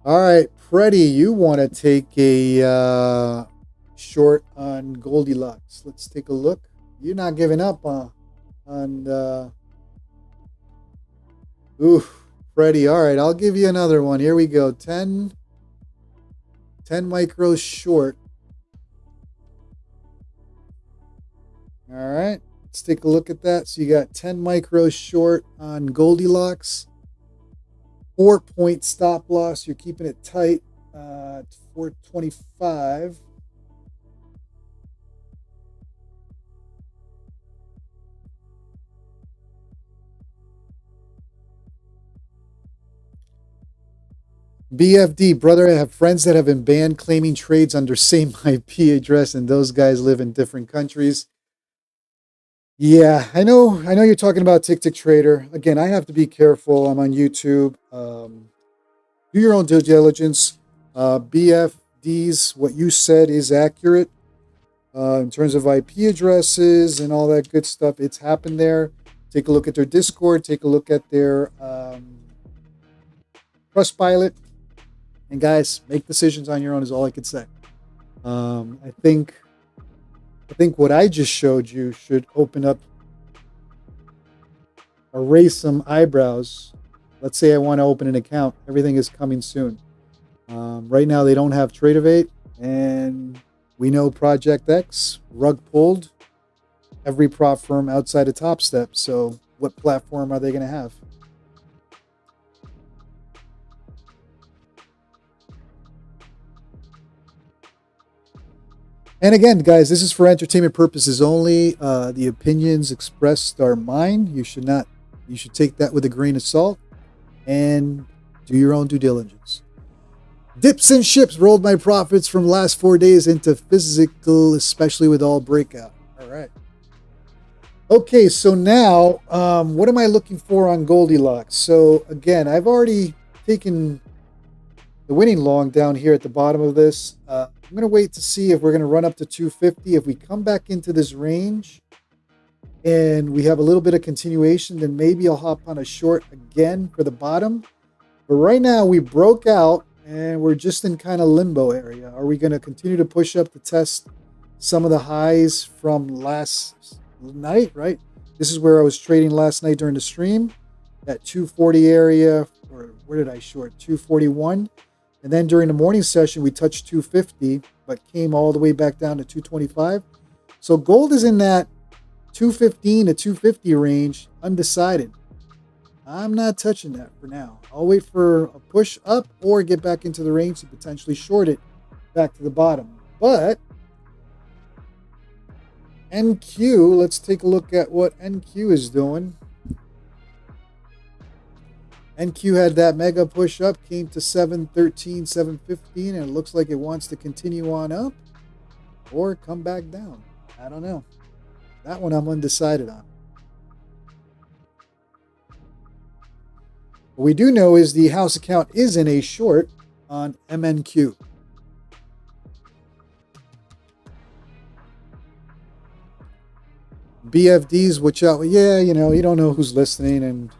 All right, Freddie, you want to take a short on Goldilocks. Let's take a look. You're not giving up on oof, Freddie. All right, I'll give you another one. Here we go. 10 micros short. All right, let's take a look at that. So you got 10 micros short on Goldilocks. 4-point stop loss. You're keeping it tight. 425. BFD, brother, I have friends that have been banned claiming trades under same IP address, and those guys live in different countries. Yeah, I know you're talking about Tick Tick Trader. Again, I have to be careful. I'm on YouTube. Do your own due diligence. BFDs, what you said is accurate in terms of IP addresses and all that good stuff. It's happened there. Take a look at their Discord. Take a look at their Trustpilot. And guys, make decisions on your own is all I could say. I think what I just showed you should open up, erase some eyebrows. Let's say I want to open an account. Everything is coming soon. Right now, they don't have Tradeify, and we know Project X, rug pulled, every prop firm outside of Topstep. So what platform are they going to have? And again, guys, this is for entertainment purposes only. The opinions expressed are mine. You should take that with a grain of salt and do your own due diligence. Dips and ships rolled my profits from last 4 days into physical, especially with all breakout. All right. Okay, so now, what am I looking for on Goldilocks? So again, I've already taken the winning long down here at the bottom of this. I'm going to wait to see if we're going to run up to 250. If we come back into this range and we have a little bit of continuation, then maybe I'll hop on a short again for the bottom. But right now we broke out and we're just in kind of limbo area. Are we going to continue to push up to test some of the highs from last night, right? This is where I was trading last night during the stream, that 240 area, or where did I short? 241. And then during the morning session, we touched 250, but came all the way back down to 225. So gold is in that 215 to 250 range, undecided. I'm not touching that for now. I'll wait for a push up or get back into the range to potentially short it back to the bottom. But NQ, let's take a look at what NQ is doing. NQ had that mega push up, came to 713, 715, and it looks like it wants to continue on up or come back down. I don't know. That one I'm undecided on. What we do know is the house account is in a short on MNQ. BFDs, which out, yeah, you don't know who's listening, and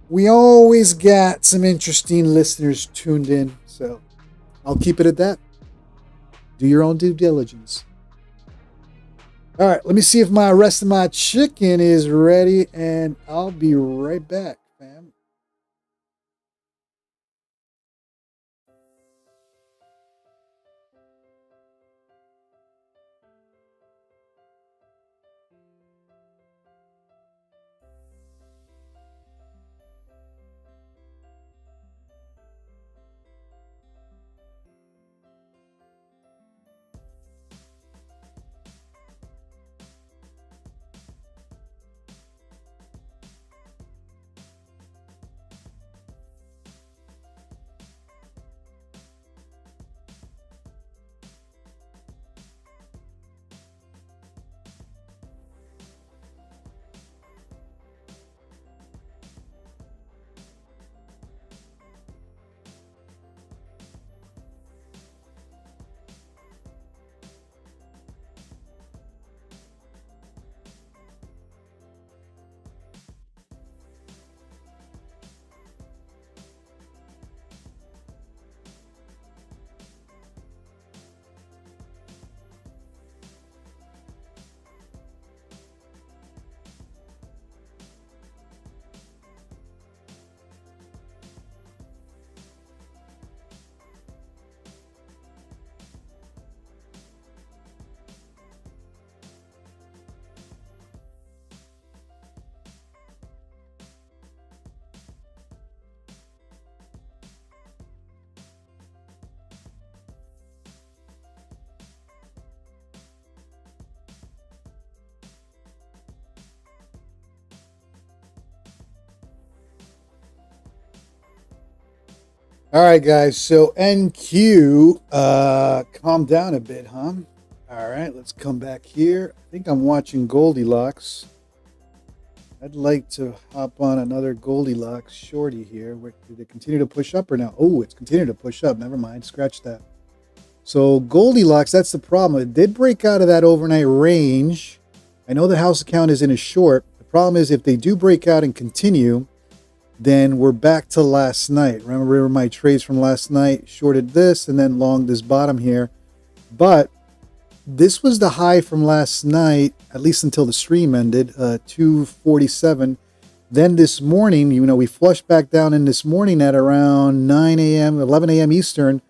we always got some interesting listeners tuned in, so I'll keep it at that. Do your own due diligence. All right, let me see if my rest of my chicken is ready, and I'll be right back, fam. All right, guys. So NQ, calm down a bit, huh? All right, let's come back here. I think I'm watching Goldilocks. I'd like to hop on another Goldilocks shorty here. Did it continue to push up or now? Oh, it's continuing to push up. Never mind. Scratch that. So Goldilocks, that's the problem. It did break out of that overnight range. I know the house account is in a short. The problem is if they do break out and continue, then we're back to last night. Remember my trades from last night? Shorted this and then longed this bottom here. But this was the high from last night, at least until the stream ended, 247. Then this morning, we flushed back down in this morning at around 9 a.m., 11 a.m. Eastern.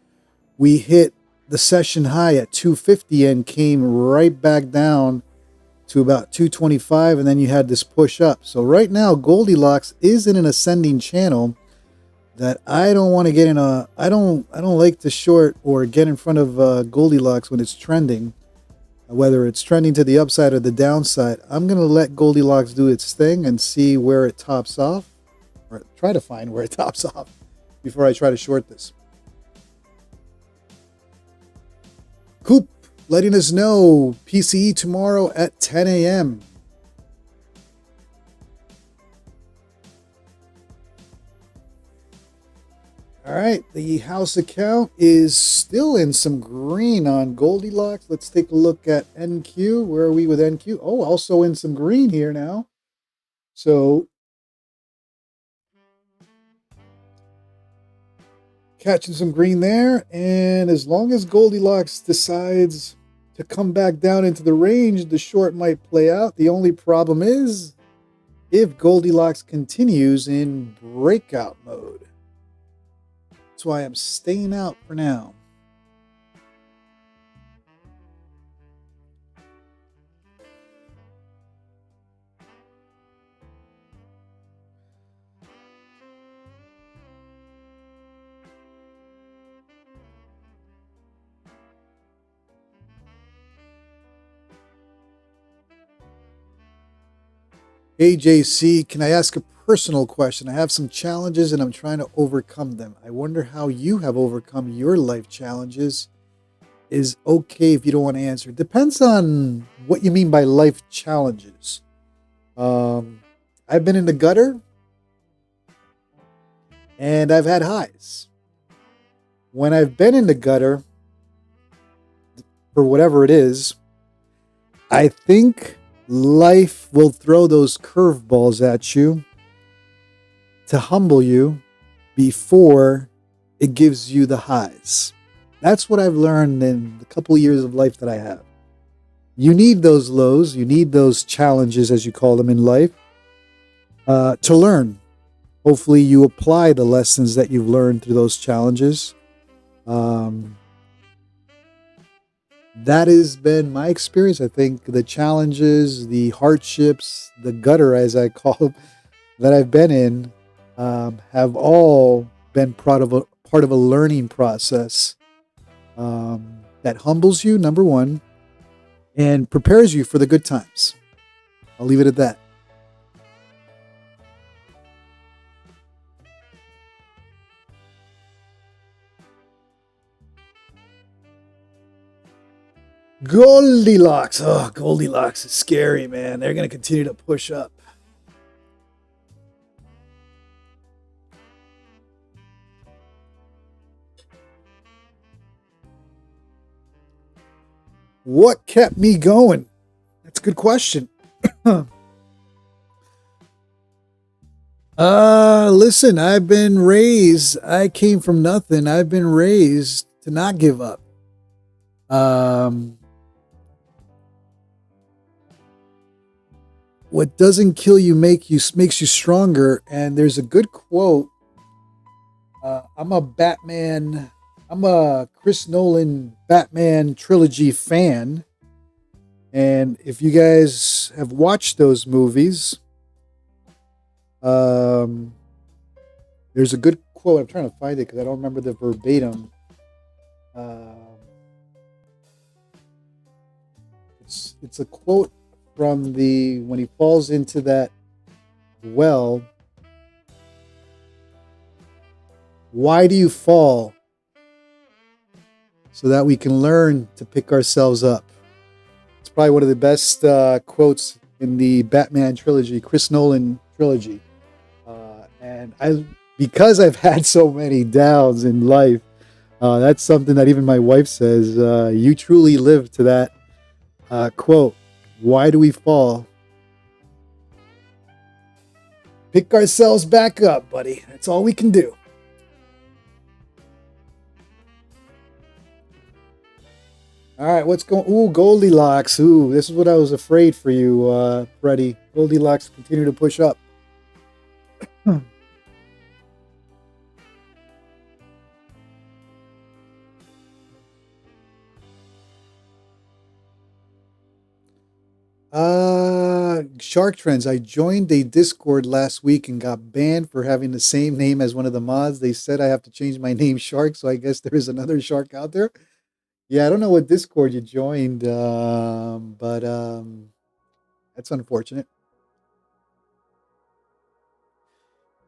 We hit the session high at 250 and came right back down to about 225, and then you had this push up. So right now, Goldilocks is in an ascending channel that I don't want to get in a. I don't like to short or get in front of Goldilocks when it's trending, whether it's trending to the upside or the downside. I'm gonna let Goldilocks do its thing and see where it tops off, or try to find where it tops off before I try to short this. Coop letting us know PCE tomorrow at 10 a.m. All right, the house account is still in some green on Goldilocks. Let's take a look at NQ. Where are we with NQ? Oh, also in some green here now. So catching some green there. And as long as Goldilocks decides to come back down into the range, the short might play out. The only problem is if Goldilocks continues in breakout mode. That's why I'm staying out for now. Hey JC, can I ask a personal question? I have some challenges and I'm trying to overcome them. I wonder how you have overcome your life challenges. Is okay if you don't want to answer. It depends on what you mean by life challenges. I've been in the gutter and I've had highs. When I've been in the gutter, for whatever it is, I think life will throw those curveballs at you to humble you before it gives you the highs. That's what I've learned in the couple of years of life that I have. You need those lows, you need those challenges, as you call them in life, to learn. Hopefully you apply the lessons that you've learned through those challenges. That has been my experience. I think the challenges, the hardships, the gutter, as I call them, that I've been in, have all been part of a learning process that humbles you, number one, and prepares you for the good times. I'll leave it at that. Goldilocks. Oh, Goldilocks is scary, man. They're going to continue to push up. What kept me going? That's a good question. Listen, I've been raised. I came from nothing. I've been raised to not give up. What doesn't kill you makes you stronger. And there's a good quote. I'm a Chris Nolan Batman trilogy fan. And if you guys have watched those movies, there's a good quote. I'm trying to find it because I don't remember the verbatim. It's a quote from when he falls into that well. Why do you fall? So that we can learn to pick ourselves up. It's probably one of the best quotes in the Batman trilogy, Chris Nolan trilogy. Because I've had so many downs in life, that's something that even my wife says. You truly live to that quote. Why do we fall? Pick ourselves back up, buddy. That's all we can do. All right, what's going? Ooh, Goldilocks. Ooh, this is what I was afraid for you, Freddie. Goldilocks continue to push up. Shark Trends. I joined a Discord last week and got banned for having the same name as one of the mods. They said I have to change my name Shark, so I guess there is another shark out there. Yeah, I don't know what Discord you joined, but that's unfortunate.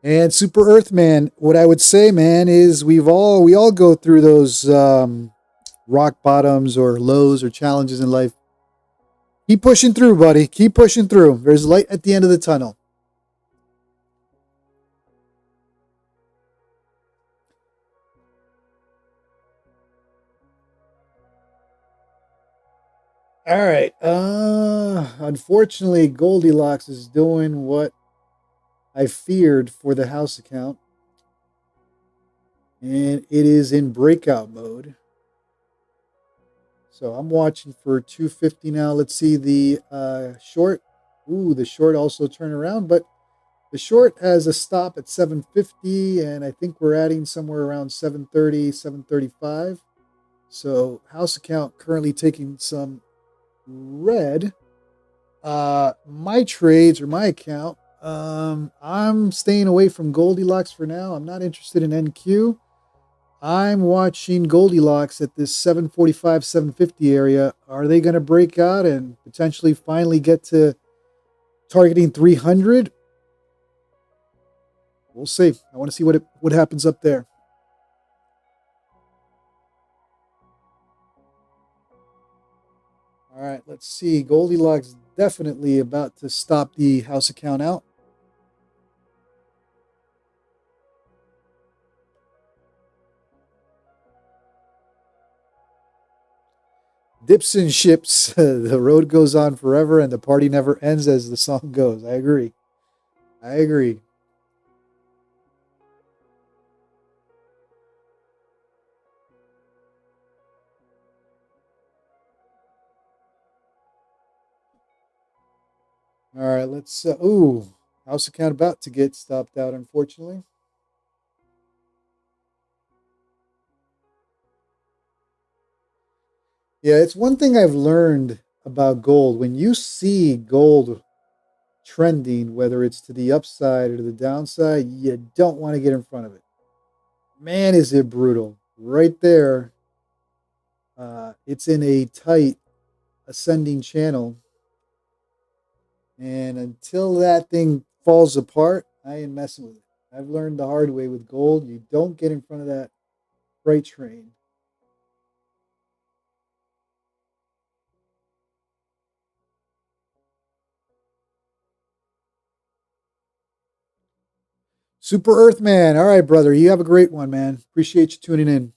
And Super Earthman, what I would say, man, is we all go through those rock bottoms or lows or challenges in life. Keep pushing through, buddy. Keep pushing through. There's light at the end of the tunnel. All right. Unfortunately, Goldilocks is doing what I feared for the house account, and it is in breakout mode. So I'm watching for 250 now. Let's see the short. Ooh, the short also turned around, but the short has a stop at 750, and I think we're adding somewhere around 730, 735. So house account currently taking some red. My trades or my account, I'm staying away from Goldilocks for now. I'm not interested in NQ. I'm watching Goldilocks at this 745, 750 area. Are they going to break out and potentially finally get to targeting 300? We'll see. I want to see what happens up there. All right, let's see. Goldilocks definitely about to stop the house account out. Dips and ships. The road goes on forever and the party never ends, as the song goes. I agree. I agree. All right, let's. Ooh, house account about to get stopped out, unfortunately. Yeah, it's one thing I've learned about gold. When you see gold trending, whether it's to the upside or to the downside, you don't want to get in front of it. Man, is it brutal. Right there, it's in a tight ascending channel. And until that thing falls apart, I ain't messing with it. I've learned the hard way with gold. You don't get in front of that freight train. Super Earthman. All right, brother. You have a great one, man. Appreciate you tuning in.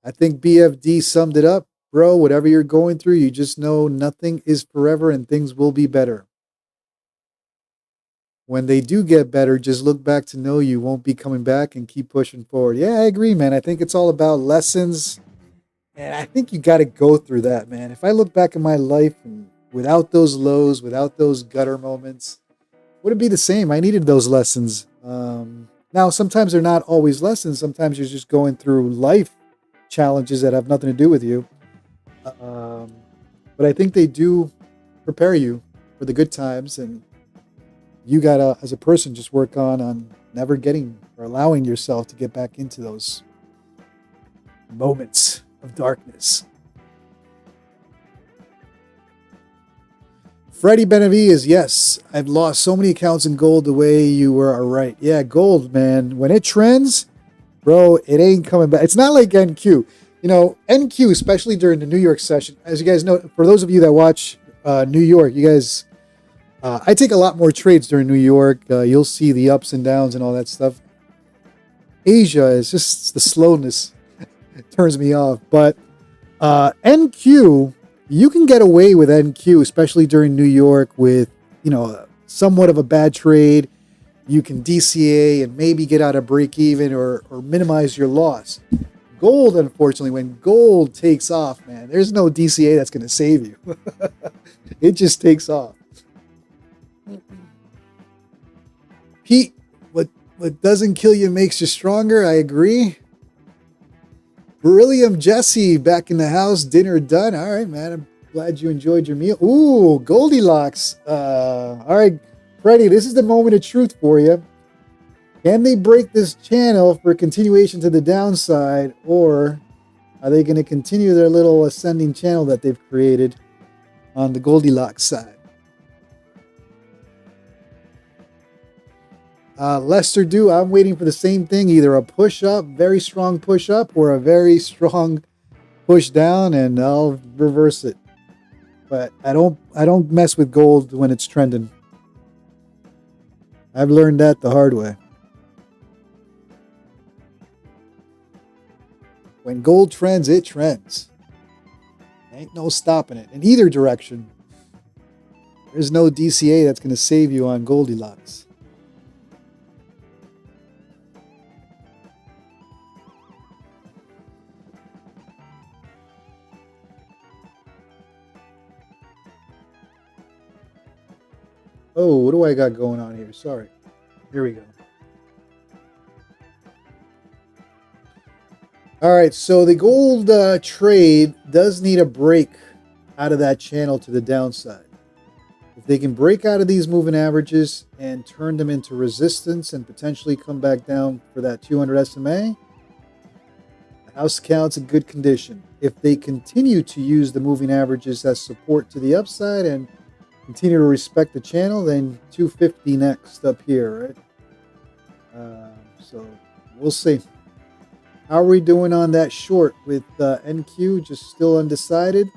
I think BFD summed it up. Bro, whatever you're going through, you just know nothing is forever and things will be better. When they do get better, just look back to know you won't be coming back and keep pushing forward. Yeah, I agree, man. I think it's all about lessons. And I think you got to go through that, man. If I look back in my life and without those lows, without those gutter moments, would it be the same? I needed those lessons. Now, sometimes they're not always lessons. Sometimes you're just going through life challenges that have nothing to do with you. Um, but I think they do prepare you for the good times, and you gotta, as a person, just work on never getting or allowing yourself to get back into those moments of darkness. Freddie Benavides, yes. I've lost so many accounts in gold the way you were right. Yeah, gold, man. When it trends, bro, it ain't coming back. It's not like NQ. You know, NQ, especially during the New York session, as you guys know, for those of you that watch New York, you guys, I take a lot more trades during New York. You'll see the ups and downs and all that stuff. Asia is just the slowness. It turns me off. But NQ, you can get away with NQ, especially during New York with, you know, somewhat of a bad trade. You can DCA and maybe get out of break even or minimize your loss. Gold, unfortunately, when gold takes off, man, there's no DCA that's going to save you. It just takes off. Pete, what doesn't kill you makes you stronger. I agree. Beryllium Jesse back in the house. Dinner done. All right, man. I'm glad you enjoyed your meal. Ooh, Goldilocks. All right, Freddie, this is the moment of truth for you. Can they break this channel for continuation to the downside, or are they going to continue their little ascending channel that they've created on the Goldilocks side? Lester Do, I'm waiting for the same thing, either a push up, very strong push up, or a very strong push down, and I'll reverse it. But I don't mess with gold when it's trending. I've learned that the hard way. When gold trends, it trends. Ain't no stopping it in either direction. There's no DCA that's going to save you on Goldilocks. Oh, what do I got going on here? Sorry. Here we go. All right, so the gold trade does need a break out of that channel to the downside. If they can break out of these moving averages and turn them into resistance and potentially come back down for that 200 SMA, the house count's in good condition. If they continue to use the moving averages as support to the upside and continue to respect the channel, then 250 next up here, right? So we'll see. How are we doing on that short with NQ? Just still undecided.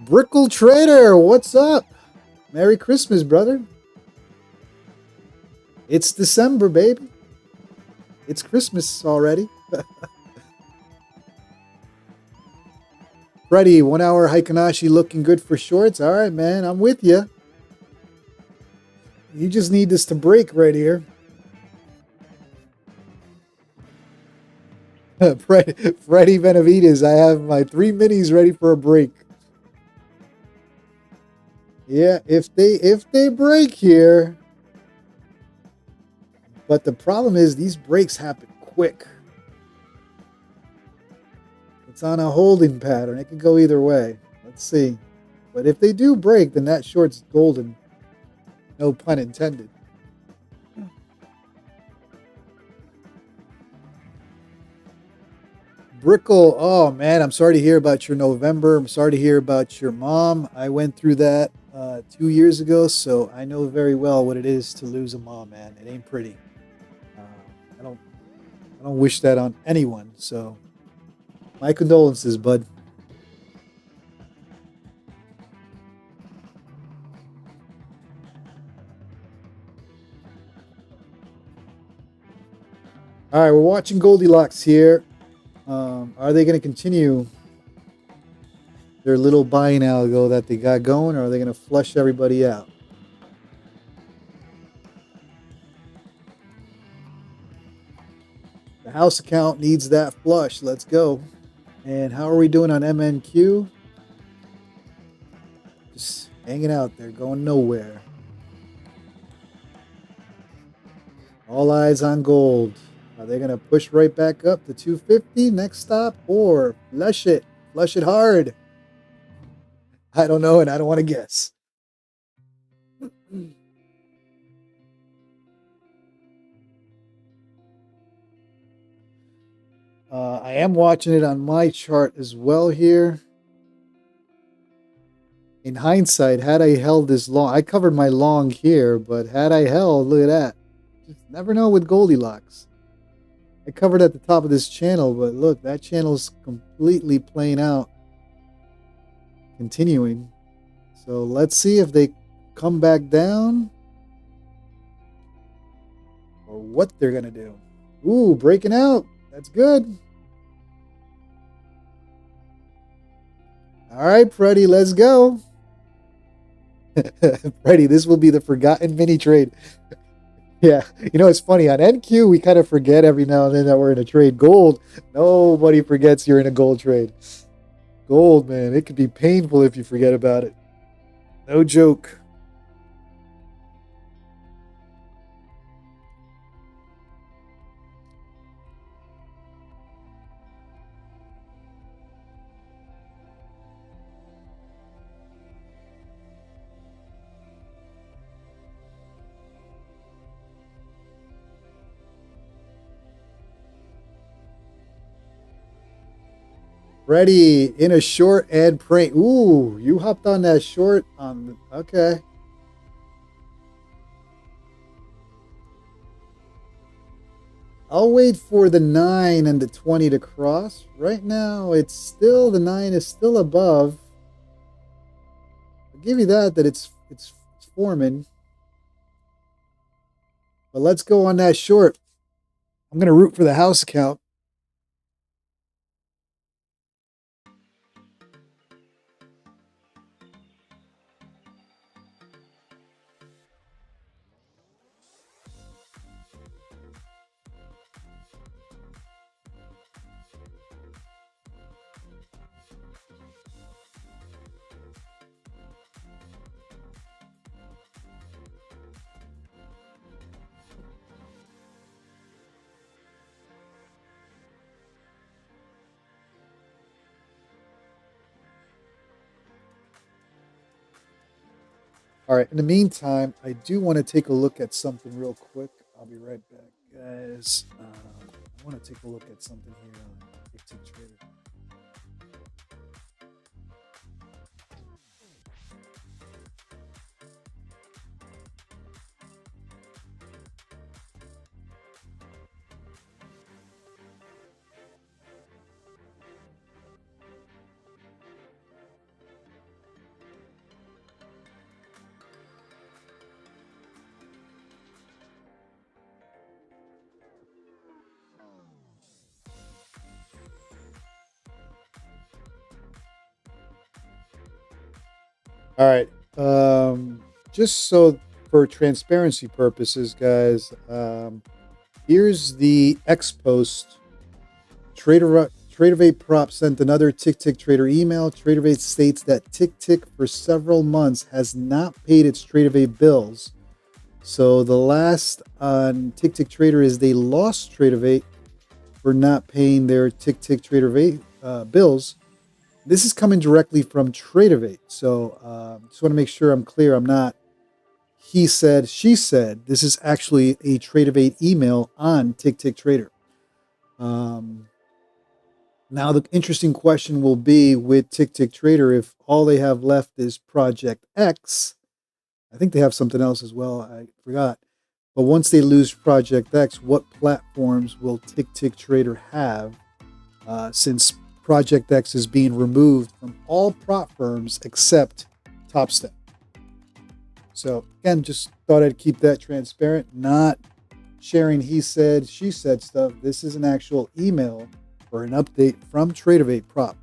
Brickle Trader, what's up? Merry Christmas, brother. It's December, baby. It's Christmas already. Freddie, 1 hour Heikinashi looking good for shorts. All right, man, I'm with you. You just need this to break right here. Freddie Benavides, I have my 3 minis ready for a break. Yeah, if they break here. But the problem is these breaks happen quick. It's on a holding pattern. It can go either way. Let's see. But if they do break, then that short's golden. No pun intended. Brickle, oh man, I'm sorry to hear about your November. I'm sorry to hear about your mom. I went through that 2 years ago, so I know very well what it is to lose a mom, man. It ain't pretty. I don't wish that on anyone. So my condolences, bud. All right, we're watching Goldilocks here. Are they going to continue their little buying algo that they got going, or are they going to flush everybody out? The house account needs that flush. Let's go. And how are we doing on MNQ? Just hanging out there, going nowhere. All eyes on gold. Are they going to push right back up to 250 next stop, or flush it? Flush it hard. I don't know, and I don't want to guess. I am watching it on my chart as well here. In hindsight, had I held this long, I covered my long here, but had I held, look at that. Just never know with Goldilocks. I covered at the top of this channel, but look, that channel's completely playing out. Continuing. So let's see if they come back down or what they're going to do. Ooh, breaking out. That's good. All right, Freddie, let's go. Freddie, this will be the forgotten mini trade. Yeah, you know, it's funny. On NQ, we kind of forget every now and then that we're in a trade. Gold, nobody forgets you're in a gold trade. Gold, man, it could be painful if you forget about it. No joke. Ready in a short and pray. Ooh, you hopped on that short. Okay. I'll wait for the 9 and the 20 to cross. Right now, it's still, the 9 is still above. I'll give you that it's forming. But let's go on that short. I'm going to root for the house account. All right. In the meantime, I do want to take a look at something real quick. I'll be right back, guys. I want to take a look at something here on TikTok Trader. All right. Just so for transparency purposes, guys, here's the X post. Tradeify Prop sent another TikTok Trader email. Tradeify states that TikTok for several months has not paid its Tradeify bills. So the last on TikTok Trader is they lost Tradeify for not paying their TikTok Trader bills. This is coming directly from Tradeify. So just want to make sure I'm clear. I'm not he said, she said. This is actually a Tradeify email on TikTok Trader. Now the interesting question will be with TikTok Trader, if all they have left is Project X. I think they have something else as well. I forgot. But once they lose Project X, what platforms will TikTok Trader have since Project X is being removed from all prop firms except Topstep? So again, just thought I'd keep that transparent, not sharing he said, she said stuff. This is an actual email or an update from Tradeify Prop.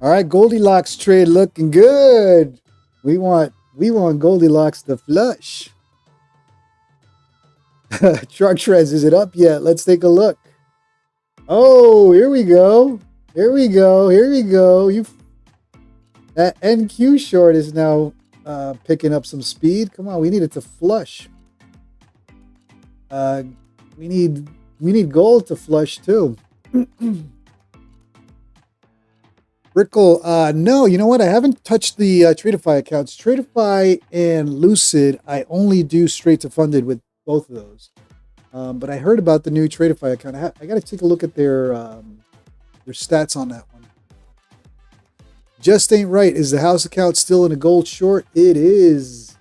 All right, Goldilocks trade looking good. We want Goldilocks to flush. Truck Shreds, is it up yet? Let's take a look. Oh, here we go. Here we go. Here we go. That NQ short is now picking up some speed. Come on, we need it to flush. We need gold to flush too. Brickle, no, you know what? I haven't touched the Tradeify accounts. Tradeify and Lucid, I only do straight to funded with both of those. But I heard about the new Tradeify account. I got to take a look at their stats on that one. Just ain't right. Is the house account still in a gold short? It is.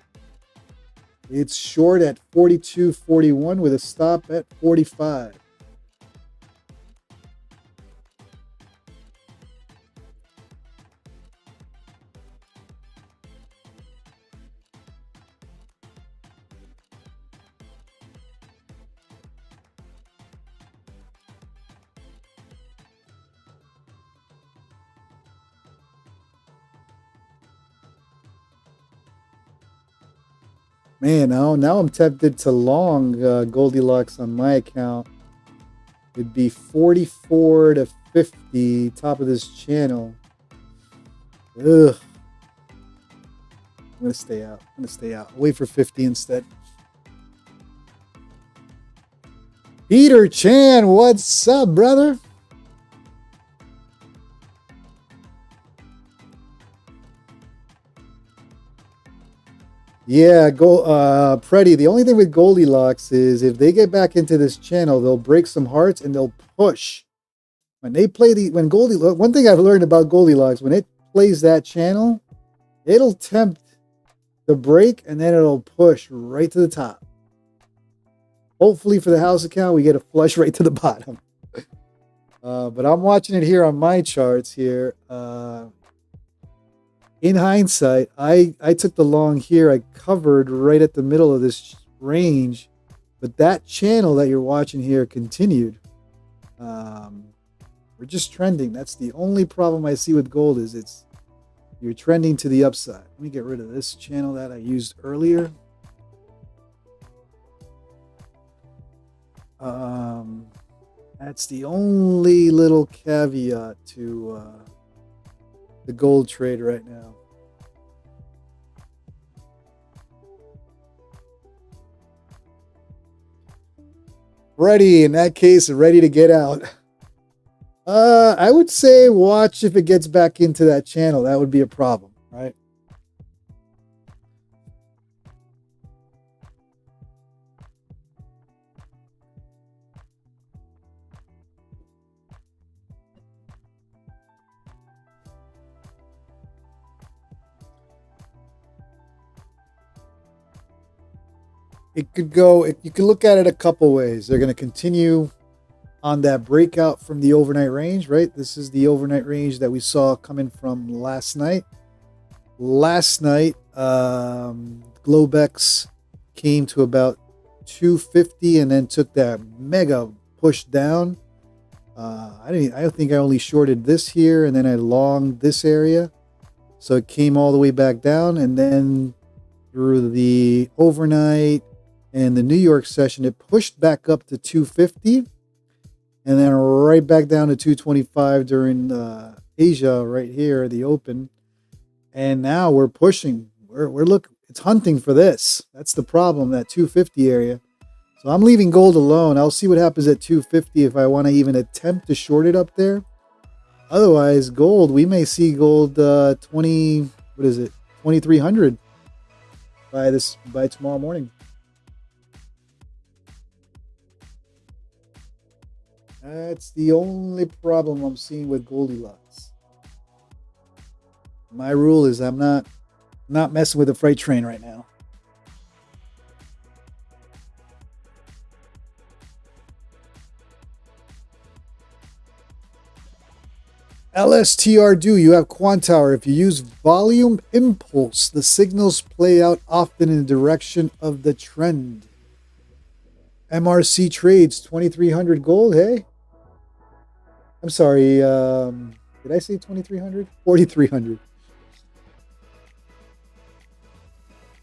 It's short at 42.41 with a stop at 45. Man, now I'm tempted to long Goldilocks on my account. It'd be 44 to 50, top of this channel. Ugh. I'm going to stay out. Wait for 50 instead. Peter Chan, what's up, brother? Yeah, Preddy, the only thing with Goldilocks is if they get back into this channel, they'll break some hearts and they'll push. When they play when Goldilocks, one thing I've learned about Goldilocks, when it plays that channel, it'll tempt the break and then it'll push right to the top. Hopefully for the house account, we get a flush right to the bottom. But I'm watching it here on my charts here. In hindsight, I took the long here. I covered right at the middle of this range, but that channel that you're watching here continued. We're just trending. That's the only problem I see with gold is you're trending to the upside. Let me get rid of this channel that I used earlier. That's the only little caveat to the gold trade right now. Ready, in that case, ready to get out. I would say watch if it gets back into that channel. That would be a problem, right? It could go, you can look at it a couple ways. They're going to continue on that breakout from the overnight range, right? This is the overnight range that we saw coming from last night. Last night, Globex came to about 250 and then took that mega push down. I think I only shorted this here and then I longed this area. So it came all the way back down, and then through the overnight and the New York session, it pushed back up to 250 and then right back down to 225 during Asia right here, the open. And now we're pushing. It's hunting for this. That's the problem, that 250 area. So I'm leaving gold alone. I'll see what happens at 250 if I want to even attempt to short it up there. Otherwise, gold, we may see gold 2300 by tomorrow morning. That's the only problem I'm seeing with Goldilocks. My rule is I'm not messing with the freight train right now. LSTR do, you have Quantower. If you use volume impulse, the signals play out often in the direction of the trend. MRC trades 2300 gold, hey? I'm sorry, did I say 2300? 4300.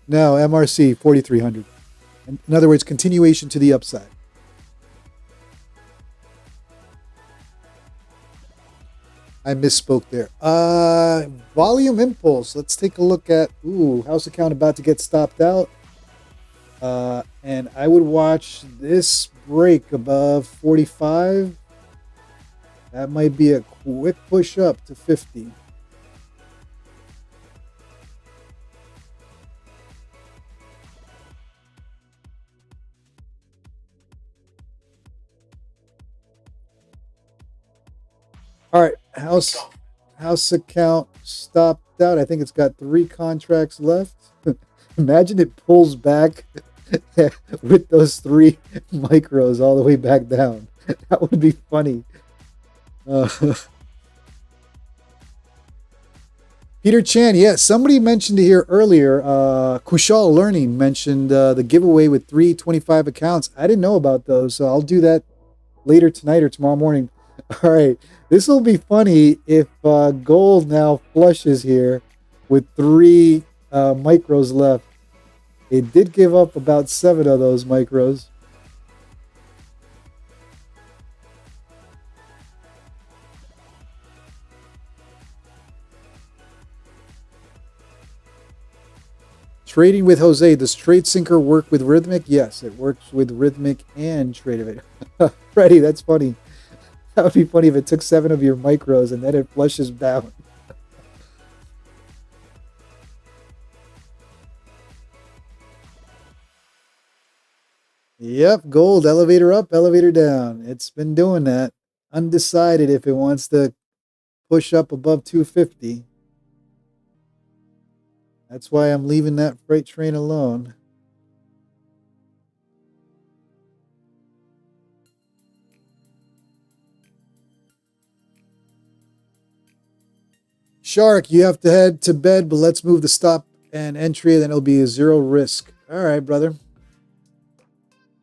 No, MRC 4300. In other words, continuation to the upside. I misspoke there. Volume impulse. Let's take a look at, house account about to get stopped out. And I would watch this break above 45. That might be a quick push up to 50. All right, house account stopped out. I think it's got 3 contracts left. Imagine it pulls back with those 3 micros all the way back down. That would be funny. Uh, Peter Chan, yeah, somebody mentioned here earlier. Kushal Learning mentioned the giveaway with 325 accounts. I didn't know about those, so I'll do that later tonight or tomorrow morning. All right, this will be funny if gold now flushes here with 3 micros left. It did give up about 7 of those micros. Trading with Jose. Does Tradesyncer work with Rhythmic? Yes, it works with Rhythmic and Tradeify. Freddie, that's funny. That would be funny if it took 7 of your micros and then it flushes down. Yep, gold, elevator up, elevator down. It's been doing that. Undecided if it wants to push up above 250. That's why I'm leaving that freight train alone. Shark, you have to head to bed, but let's move the stop and entry, then it'll be a 0 risk. All right, brother.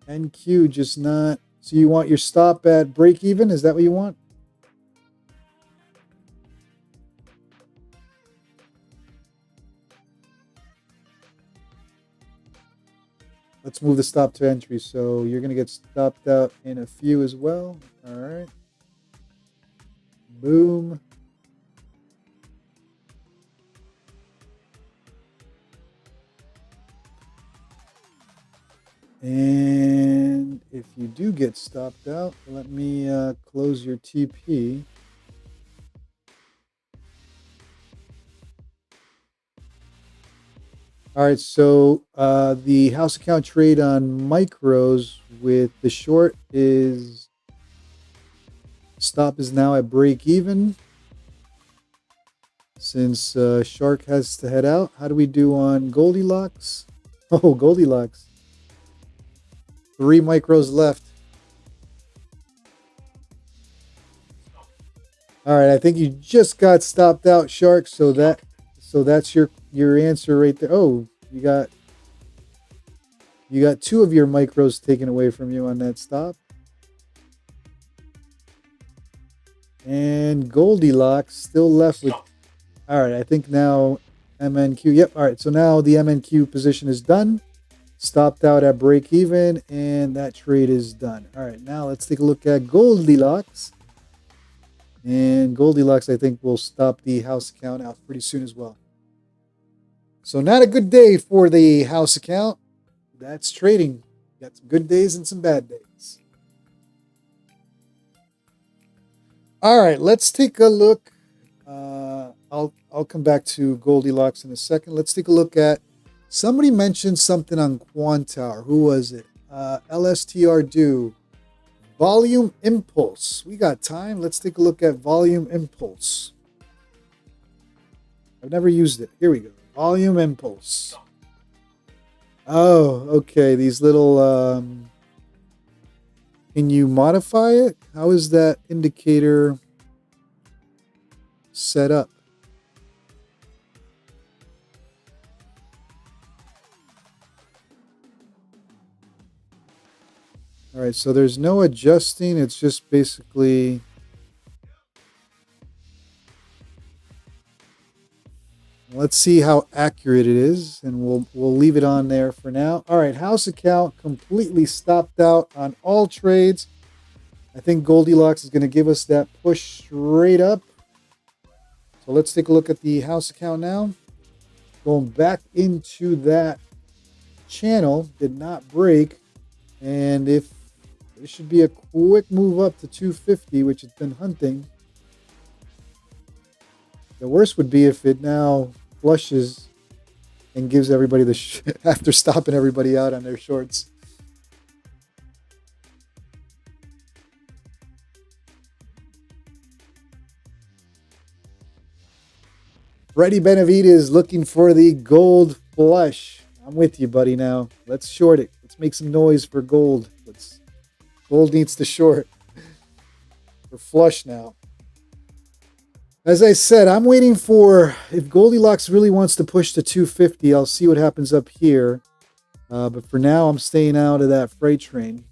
NQ just not. So you want your stop at break even? Is that what you want? Let's move the stop to entry. So you're going to get stopped out in a few as well. All right. Boom. And if you do get stopped out, let me close your TP. All right, so the house account trade on micros with the short is stop is now at break even. Since Shark has to head out, how do we do on Goldilocks? Oh, Goldilocks. 3 micros left. All right, I think you just got stopped out, Shark. So that's your answer right there. Oh, you got 2 of your micros taken away from you on that stop. And Goldilocks still left with. All right, I think now MNQ. Yep. All right, so now the MNQ position is done. Stopped out at break even, and that trade is done. All right, now let's take a look at Goldilocks. And Goldilocks, I think, will stop the house account out pretty soon as well. So not a good day for the house account. That's trading. Got some good days and some bad days. All right, let's take a look. I'll come back to Goldilocks in a second. Let's take a look at. Somebody mentioned something on Quantower. Who was it? LSTR do. Volume Impulse. We got time. Let's take a look at Volume Impulse. I've never used it. Here we go. Volume Impulse. Oh, okay. These little... can you modify it? How is that indicator set up? All right, so there's no adjusting. It's just basically... Let's see how accurate it is, and we'll leave it on there for now. All right, house account completely stopped out on all trades. I think Goldilocks is going to give us that push straight up. So let's take a look at the house account now. Going back into that channel, did not break, and if it should be a quick move up to 250, which it's been hunting. The worst would be if it now flushes and gives everybody the after stopping everybody out on their shorts. Freddie Benavides looking for the gold flush. I'm with you, buddy. Now let's short it. Let's make some noise for gold. Gold needs to short. We're flush now. As I said, I'm waiting for, if Goldilocks really wants to push to 250, I'll see what happens up here. But for now, I'm staying out of that freight train.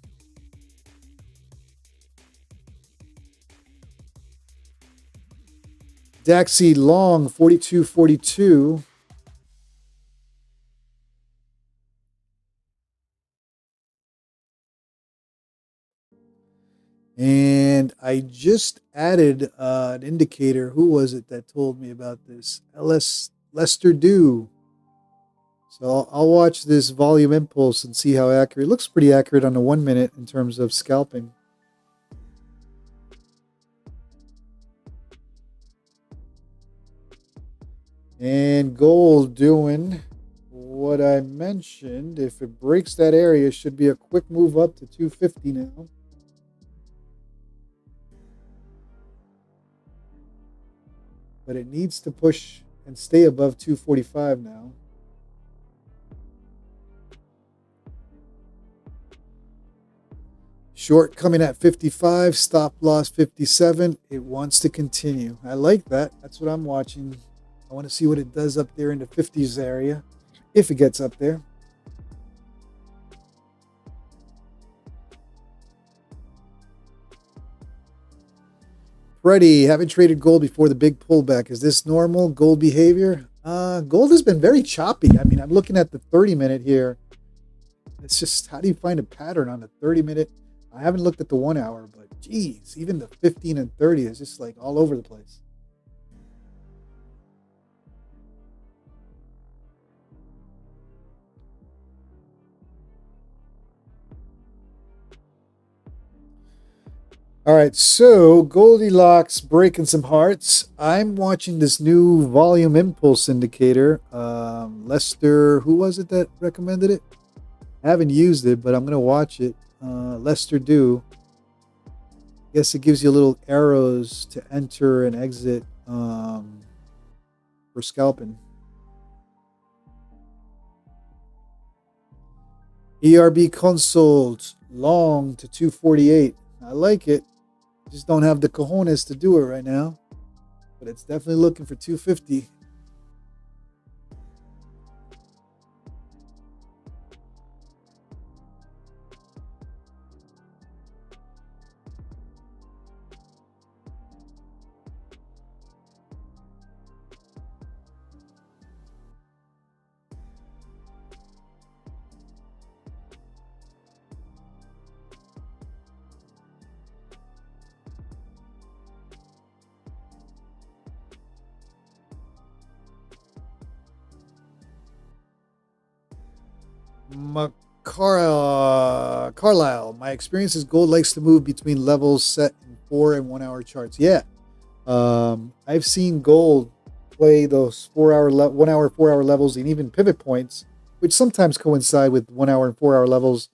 Daxi long 42.42. And I just added an indicator. Who was it that told me about this? Lester Dew. So I'll watch this volume impulse and see how accurate. It looks pretty accurate on the 1 minute in terms of scalping. And gold doing what I mentioned. If it breaks that area, it should be a quick move up to 250 now. But it needs to push and stay above 245 now. Short coming at 55, stop loss 57. It wants to continue. I like that. That's what I'm watching. I want to see what it does up there in the 50s area, if it gets up there. Freddie, haven't traded gold before the big pullback. Is this normal gold behavior? Gold has been very choppy. I mean, I'm looking at the 30-minute here. It's just, how do you find a pattern on the 30-minute? I haven't looked at the 1 hour, but geez, even the 15 and 30 is just like all over the place. All right, so Goldilocks breaking some hearts. I'm watching this new volume impulse indicator. Lester, who was it that recommended it? I haven't used it, but I'm going to watch it. Lester Dew. I guess it gives you little arrows to enter and exit for scalping. ERB consult long to 248. I like it. Just don't have the cojones to do it right now. But it's definitely looking for 250. Carlisle, my experience is gold likes to move between levels set in 4 and 1 hour charts. Yeah. I've seen gold play those 1 hour, 4 hour levels and even pivot points, which sometimes coincide with 1 hour and 4 hour levels.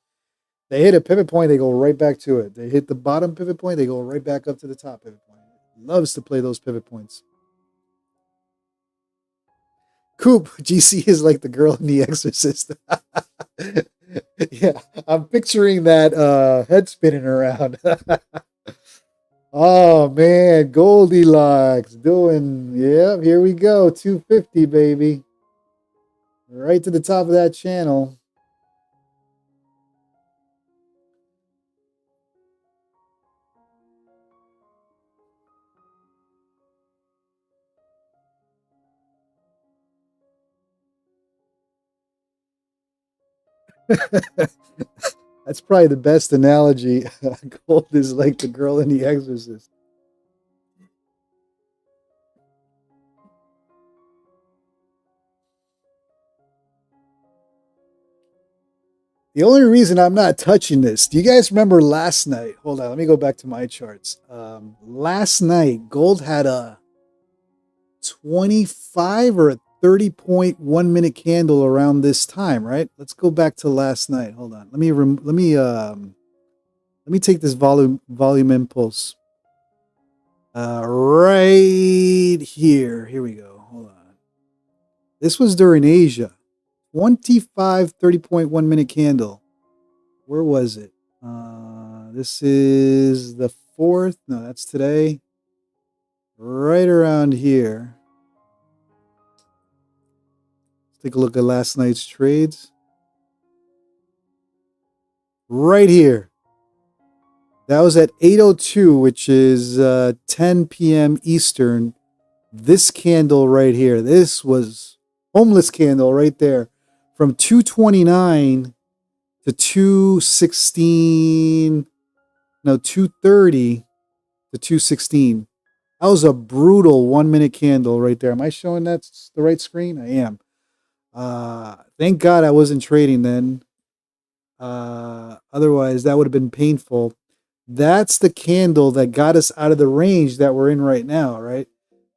They hit a pivot point, they go right back to it. They hit the bottom pivot point, they go right back up to the top pivot point. Loves to play those pivot points. Coop, GC is like the girl in The Exorcist. Yeah, I'm picturing that head spinning around. Oh man, Goldilocks doing, yeah, here we go, 250, baby. Right to the top of that channel. That's probably the best analogy. Gold is like the girl in The Exorcist. The only reason I'm not touching this, do you guys remember last night? Hold on, let me go back to my charts. Last night, gold had a 25 or a 30.1 minute candle around this time, right? Let's go back to last night. Hold on. Let me take this volume impulse right here. Here we go. Hold on. This was during Asia. 25 30.1 minute candle. Where was it? This is the 4th. No, that's today. Right around here. Let's take a look at last night's trades. Right here. That was at 8:02, which is 10 p.m. Eastern. This candle right here. This was homeless candle right there. From 229 to 216. No, 230 to 216. That was a brutal 1 minute candle right there. Am I showing that's the right screen? I am. Thank God I wasn't trading then. Otherwise, that would have been painful. That's the candle that got us out of the range that we're in right now, right?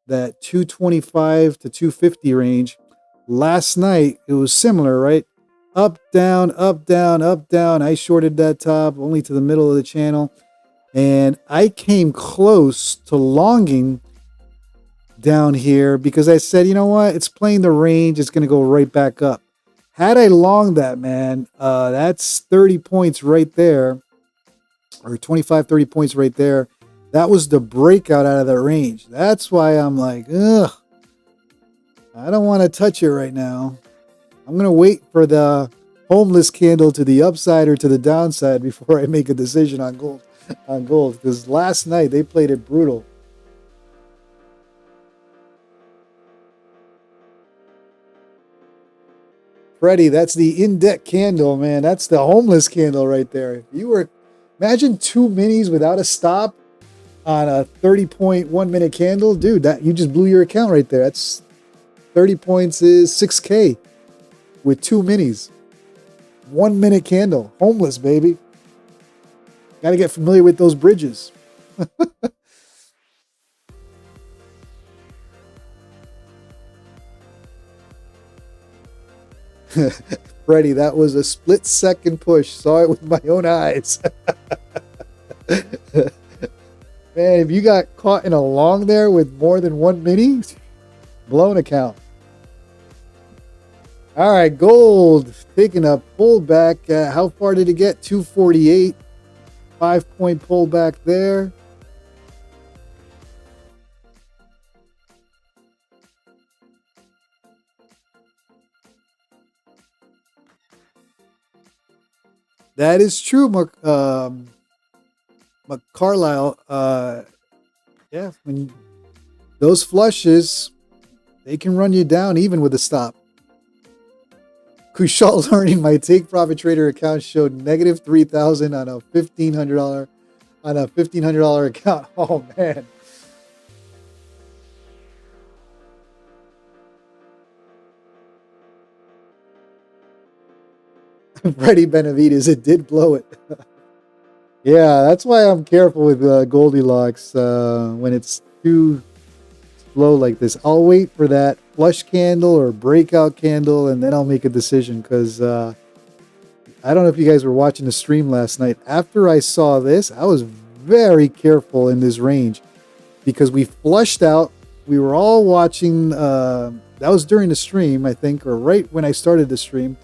That 225 to 250 range. Last night, it was similar, right? Up, down, up, down, up, down. I shorted that top only to the middle of the channel. And I came close to longing down here because I said, you know what? It's playing the range. It's going to go right back up. Had I longed that, man, that's 30 points right there. Or 25, 30 points right there. That was the breakout out of the range. That's why I'm like, ugh. I don't want to touch it right now. I'm going to wait for the homeless candle to the upside or to the downside before I make a decision on gold. Because last night they played it brutal. Freddie, that's the in-debt candle, man. That's the homeless candle right there. If you were, imagine 2 minis without a stop on a 30.1 minute candle. Dude, that you just blew your account right there. That's 30 points is 6K with 2 minis. 1 minute candle. Homeless, baby. Got to get familiar with those bridges. Freddie, that was a split-second push. Saw it with my own eyes. Man, if you got caught in a long there with more than 1 mini, blown account. All right, gold taking a pullback. How far did it get? 248. 5-point pullback there. That is true, Carlisle. Yeah, when those flushes, they can run you down even with a stop. Kushal learning my take profit trader account showed negative 3,000 on a $1,500 account. Oh man. Freddie Benavides, it did blow it. Yeah, that's why I'm careful with Goldilocks when it's too slow like this. I'll wait for that flush candle or breakout candle, and then I'll make a decision because I don't know if you guys were watching the stream last night. After I saw this, I was very careful in this range because we flushed out. We were all watching. That was during the stream, I think, or right when I started the stream.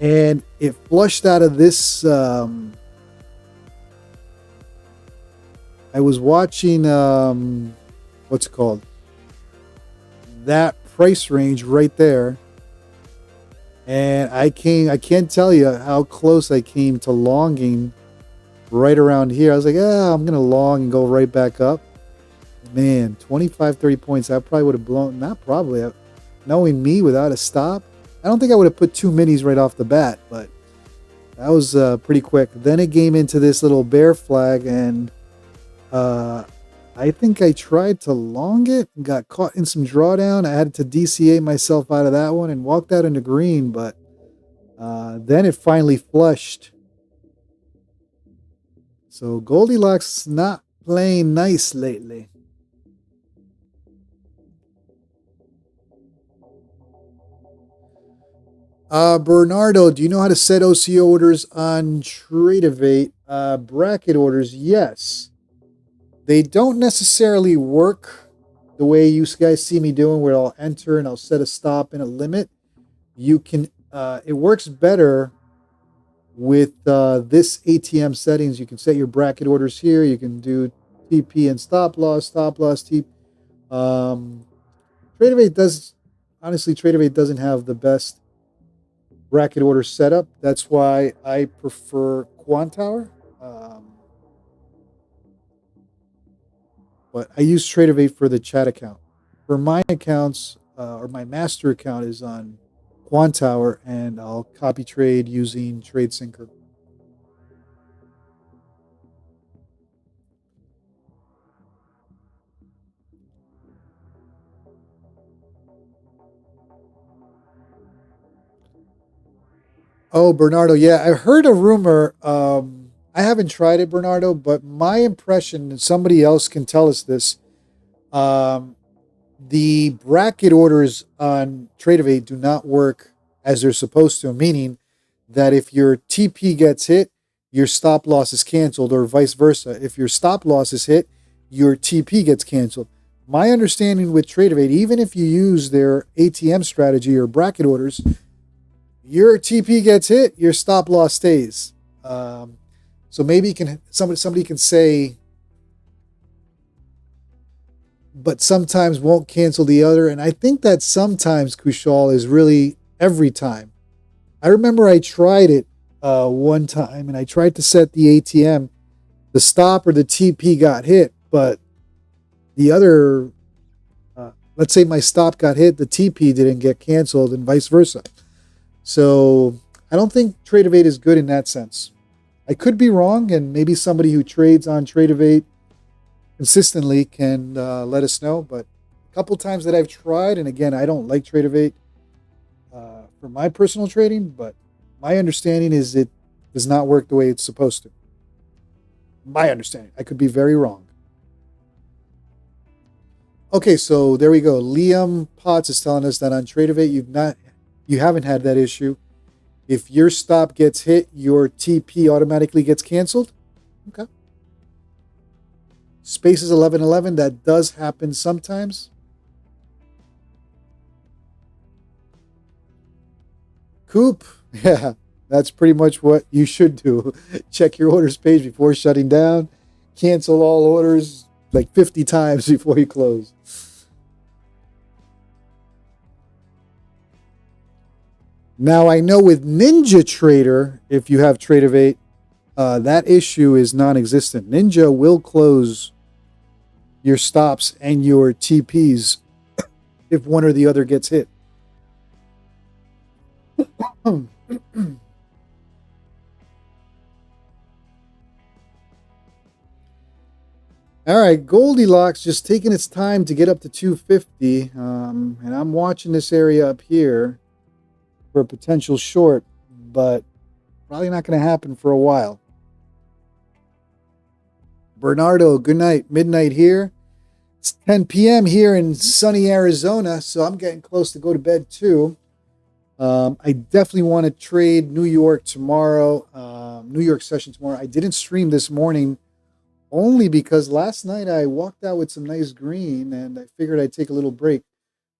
And it flushed out of this. I was watching, what's it called? That price range right there. And I can't tell you how close I came to longing right around here. I was like, I'm going to long and go right back up. Man, 25, 30 points. I probably would have blown, not probably, knowing me without a stop. I don't think I would have put 2 minis right off the bat, but that was pretty quick. Then it came into this little bear flag, and I think I tried to long it and got caught in some drawdown. I had to DCA myself out of that one and walked out into green, but then it finally flushed. So Goldilocks not playing nice lately. Bernardo, do you know how to set OCO orders on Tradeify? Bracket orders, yes. They don't necessarily work the way you guys see me doing, where I'll enter and I'll set a stop and a limit, you can. It works better with this ATM settings. You can set your bracket orders here. You can do TP and stop loss, TP. Um, Tradeify does honestly, Tradeify doesn't have the best bracket order setup. That's why I prefer Quantower. But I use Tradeivate for the chat account. For my accounts, or my master account is on Quantower, and I'll copy trade using Tradesyncer. Oh, Bernardo, yeah, I heard a rumor. I haven't tried it, Bernardo, but my impression, and somebody else can tell us this, um, the bracket orders on Tradeivate do not work as they're supposed to, meaning that if your TP gets hit, your stop loss is canceled, or vice versa. If your stop loss is hit, your TP gets canceled. My understanding with Tradeivate, even if you use their ATM strategy or bracket orders, your TP gets hit, your stop loss stays. So maybe somebody can say, but sometimes won't cancel the other. And I think that sometimes, Kushal, is really every time. I remember I tried it one time, and I tried to set the ATM. The stop or the TP got hit, but the other, let's say my stop got hit, the TP didn't get canceled, and vice versa. So I don't think Tradeivate is good in that sense. I could be wrong, and maybe somebody who trades on Tradeivate consistently can let us know. But a couple times that I've tried, and again, I don't like Tradeivate for my personal trading, but my understanding is it does not work the way it's supposed to. My understanding. I could be very wrong. Okay, so there we go. Liam Potts is telling us that on Tradeivate you haven't had that issue. If your stop gets hit, your TP automatically gets canceled. Okay. Spaces 1111, that does happen sometimes. Coop, yeah, that's pretty much what you should do. Check your orders page before shutting down. Cancel all orders like 50 times before you close. Now, I know with Ninja Trader, if you have Tradeivate, that issue is non existent. Ninja will close your stops and your TPs if one or the other gets hit. All right, Goldilocks just taking its time to get up to 250, and I'm watching this area up here for a potential short, but probably not going to happen for a while. Bernardo, good night. Midnight here. It's 10 p.m. here in sunny Arizona, so I'm getting close to go to bed too. I definitely want to trade New York tomorrow, New York session tomorrow. I didn't stream this morning only because last night I walked out with some nice green and I figured I'd take a little break.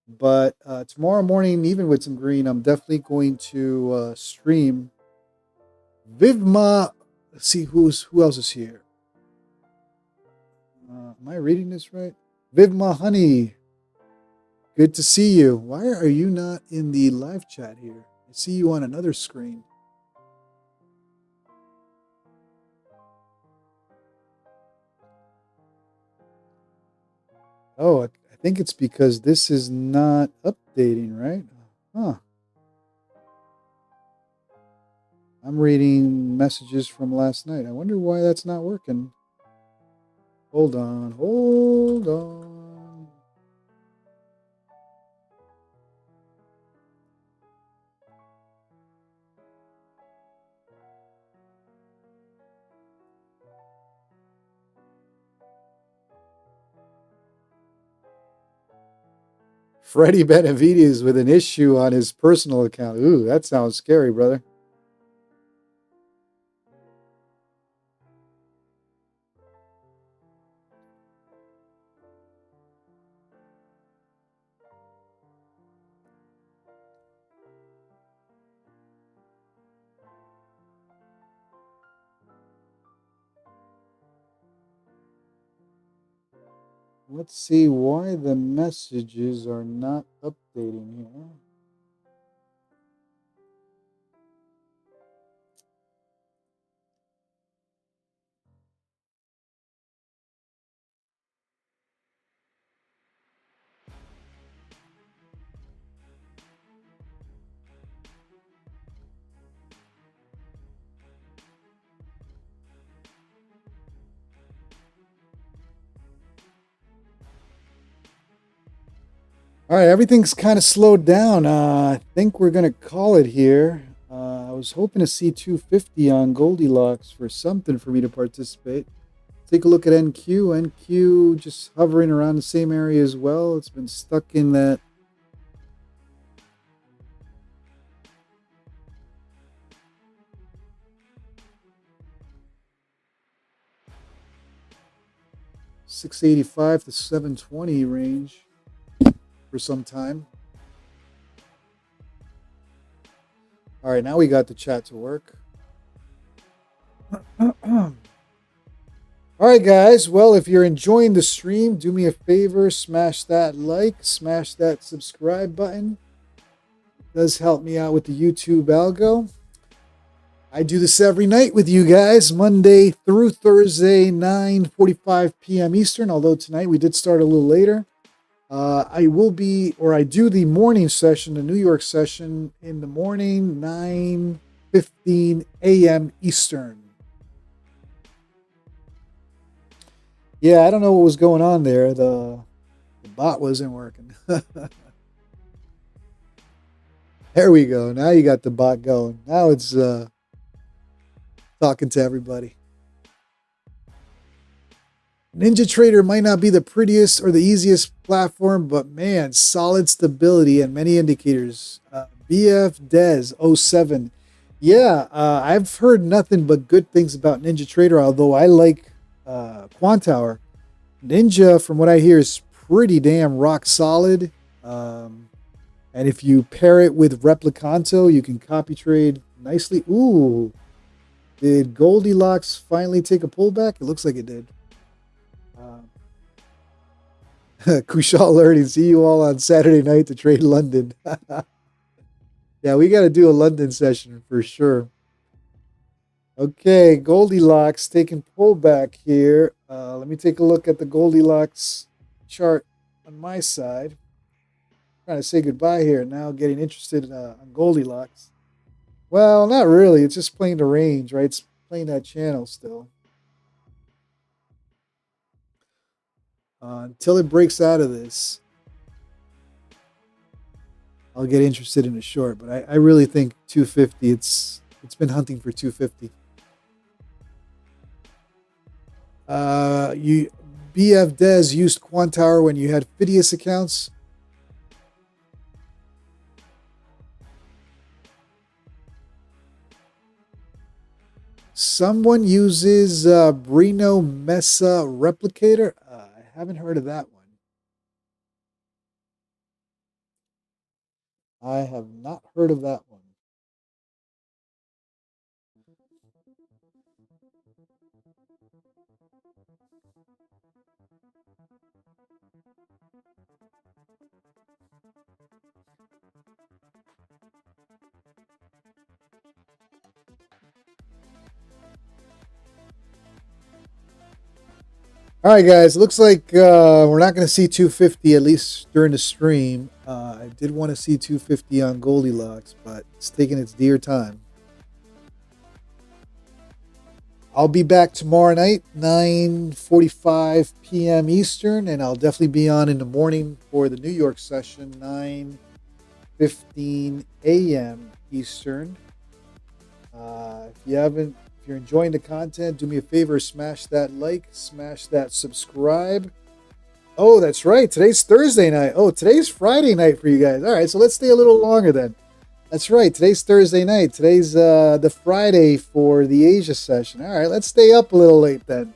But tomorrow morning, even with some green, I'm definitely going to stream. Vivma, let's see who else is here. Am I reading this right? Vivma Honey, good to see you. Why are you not in the live chat here? I see you on another screen. Oh, I think it's because this is not updating, right? Huh. I'm reading messages from last night. I wonder why that's not working. Hold on. Freddie Benavides with an issue on his personal account. Ooh, that sounds scary, brother. Let's see why the messages are not updating here. All right, everything's kind of slowed down. I think we're going to call it here. I was hoping to see 250 on Goldilocks for something for me to participate. Take a look at NQ. NQ just hovering around the same area as well. It's been stuck in that 685 to 720 range for some time. All right, now we got the chat to work. All right, guys. Well, if you're enjoying the stream, do me a favor, smash that like, smash that subscribe button. It does help me out with the YouTube algo. I do this every night with you guys, Monday through Thursday, 9:45 p.m. Eastern, although tonight we did start a little later. I do the morning session, the New York session in the morning, 9:15 a.m. Eastern. Yeah, I don't know what was going on there. The bot wasn't working. There we go. Now you got the bot going. Now it's talking to everybody. NinjaTrader might not be the prettiest or the easiest platform, but man, solid stability and many indicators. BF Des 07. Yeah, I've heard nothing but good things about NinjaTrader, although I like Quantower. Ninja, from what I hear, is pretty damn rock solid. And if you pair it with Replicanto, you can copy trade nicely. Ooh, did Goldilocks finally take a pullback? It looks like it did. Kushal learning. See you all on Saturday night to trade London. Yeah, we got to do a London session for sure. Okay, Goldilocks taking pullback here. Let me take a look at the Goldilocks chart on my side. Trying to say goodbye here. Now getting interested on Goldilocks. Well, not really. It's just playing the range, right? It's playing that channel still. Until it breaks out of this, I'll get interested in a short. But I really think 250. It's been hunting for 250. BF Des used Quantower when you had Phidias accounts. Someone uses Brino Mesa Replicator. I haven't heard of that one. I have not heard of that one. All right, guys. It looks like we're not going to see 250 at least during the stream. I did want to see 250 on Goldilocks, but it's taking its dear time. I'll be back tomorrow night, 9:45 p.m. Eastern, and I'll definitely be on in the morning for the New York session, 9:15 a.m. Eastern. If you're enjoying the content, do me a favor, smash that like, smash that subscribe. Oh, that's right. Today's Thursday night. Oh, today's Friday night for you guys. All right, so let's stay a little longer then. That's right. Today's Thursday night. Today's the Friday for the Asia session. All right, let's stay up a little late then.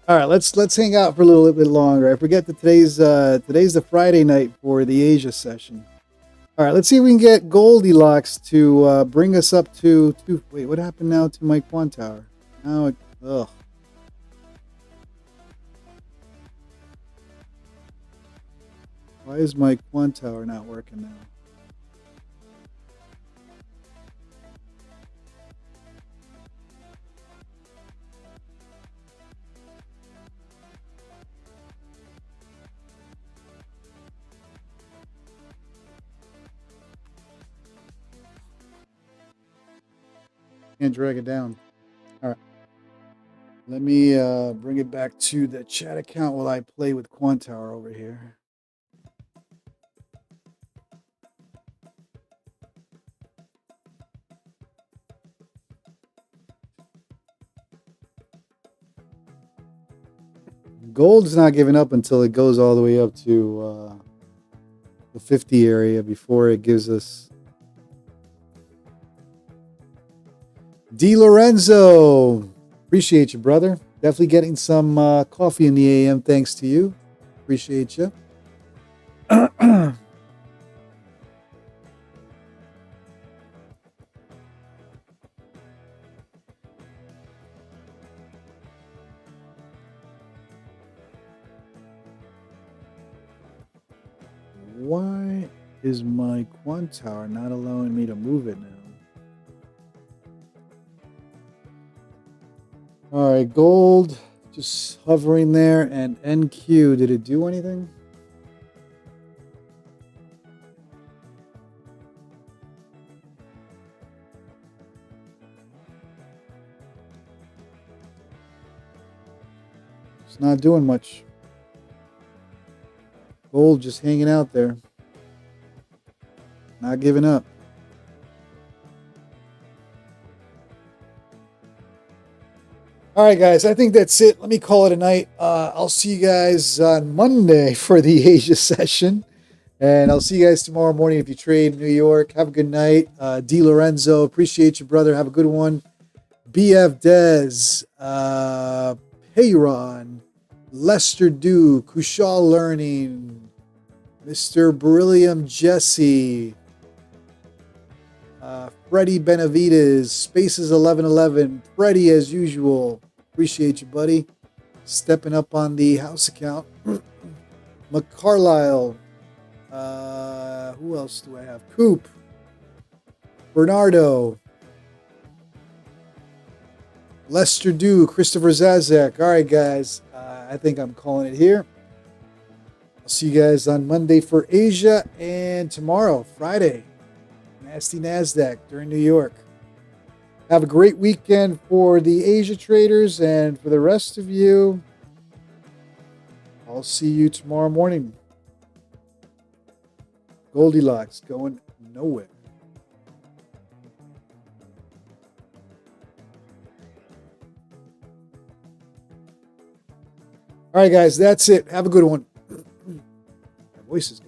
All right, let's hang out for a little bit longer. I forget that today's the Friday night for the Asia session. All right, let's see if we can get Goldilocks to bring us up to wait, what happened now to my Quantower? Now, ugh. Why is my Quant Tower not working now? Can't drag it down. All right. Let me bring it back to the chat account while I play with Quant Tower over here. Gold's not giving up until it goes all the way up to the 50 area before it gives us. D. Lorenzo, appreciate you, brother. Definitely getting some coffee in the AM thanks to you. Appreciate you. Why is my Quant Tower not allowing me to move it now? All right, gold just hovering there, and NQ, did it do anything? It's not doing much. Gold just hanging out there. Not giving up. All right, guys, I think that's it. Let me call it a night. I'll see you guys on Monday for the Asia session. And I'll see you guys tomorrow morning if you trade in New York. Have a good night. D. Lorenzo, appreciate you, brother. Have a good one. BF Dez, Peyron, Lester Du, Kushal Learning, Mr. Beryllium Jesse, Freddie Benavides, Spaces 1111, Freddie as usual. Appreciate you, buddy. Stepping up on the house account. McCarlisle. Who else do I have? Coop. Bernardo. Lester Du. Christopher Zazek. All right, guys. I think I'm calling it here. I'll see you guys on Monday for Asia and tomorrow, Friday. Nasty Nasdaq during New York. Have a great weekend for the Asia traders, and for the rest of you, I'll see you tomorrow morning. Goldilocks going nowhere. All right, guys, that's it. Have a good one. My voice is gone.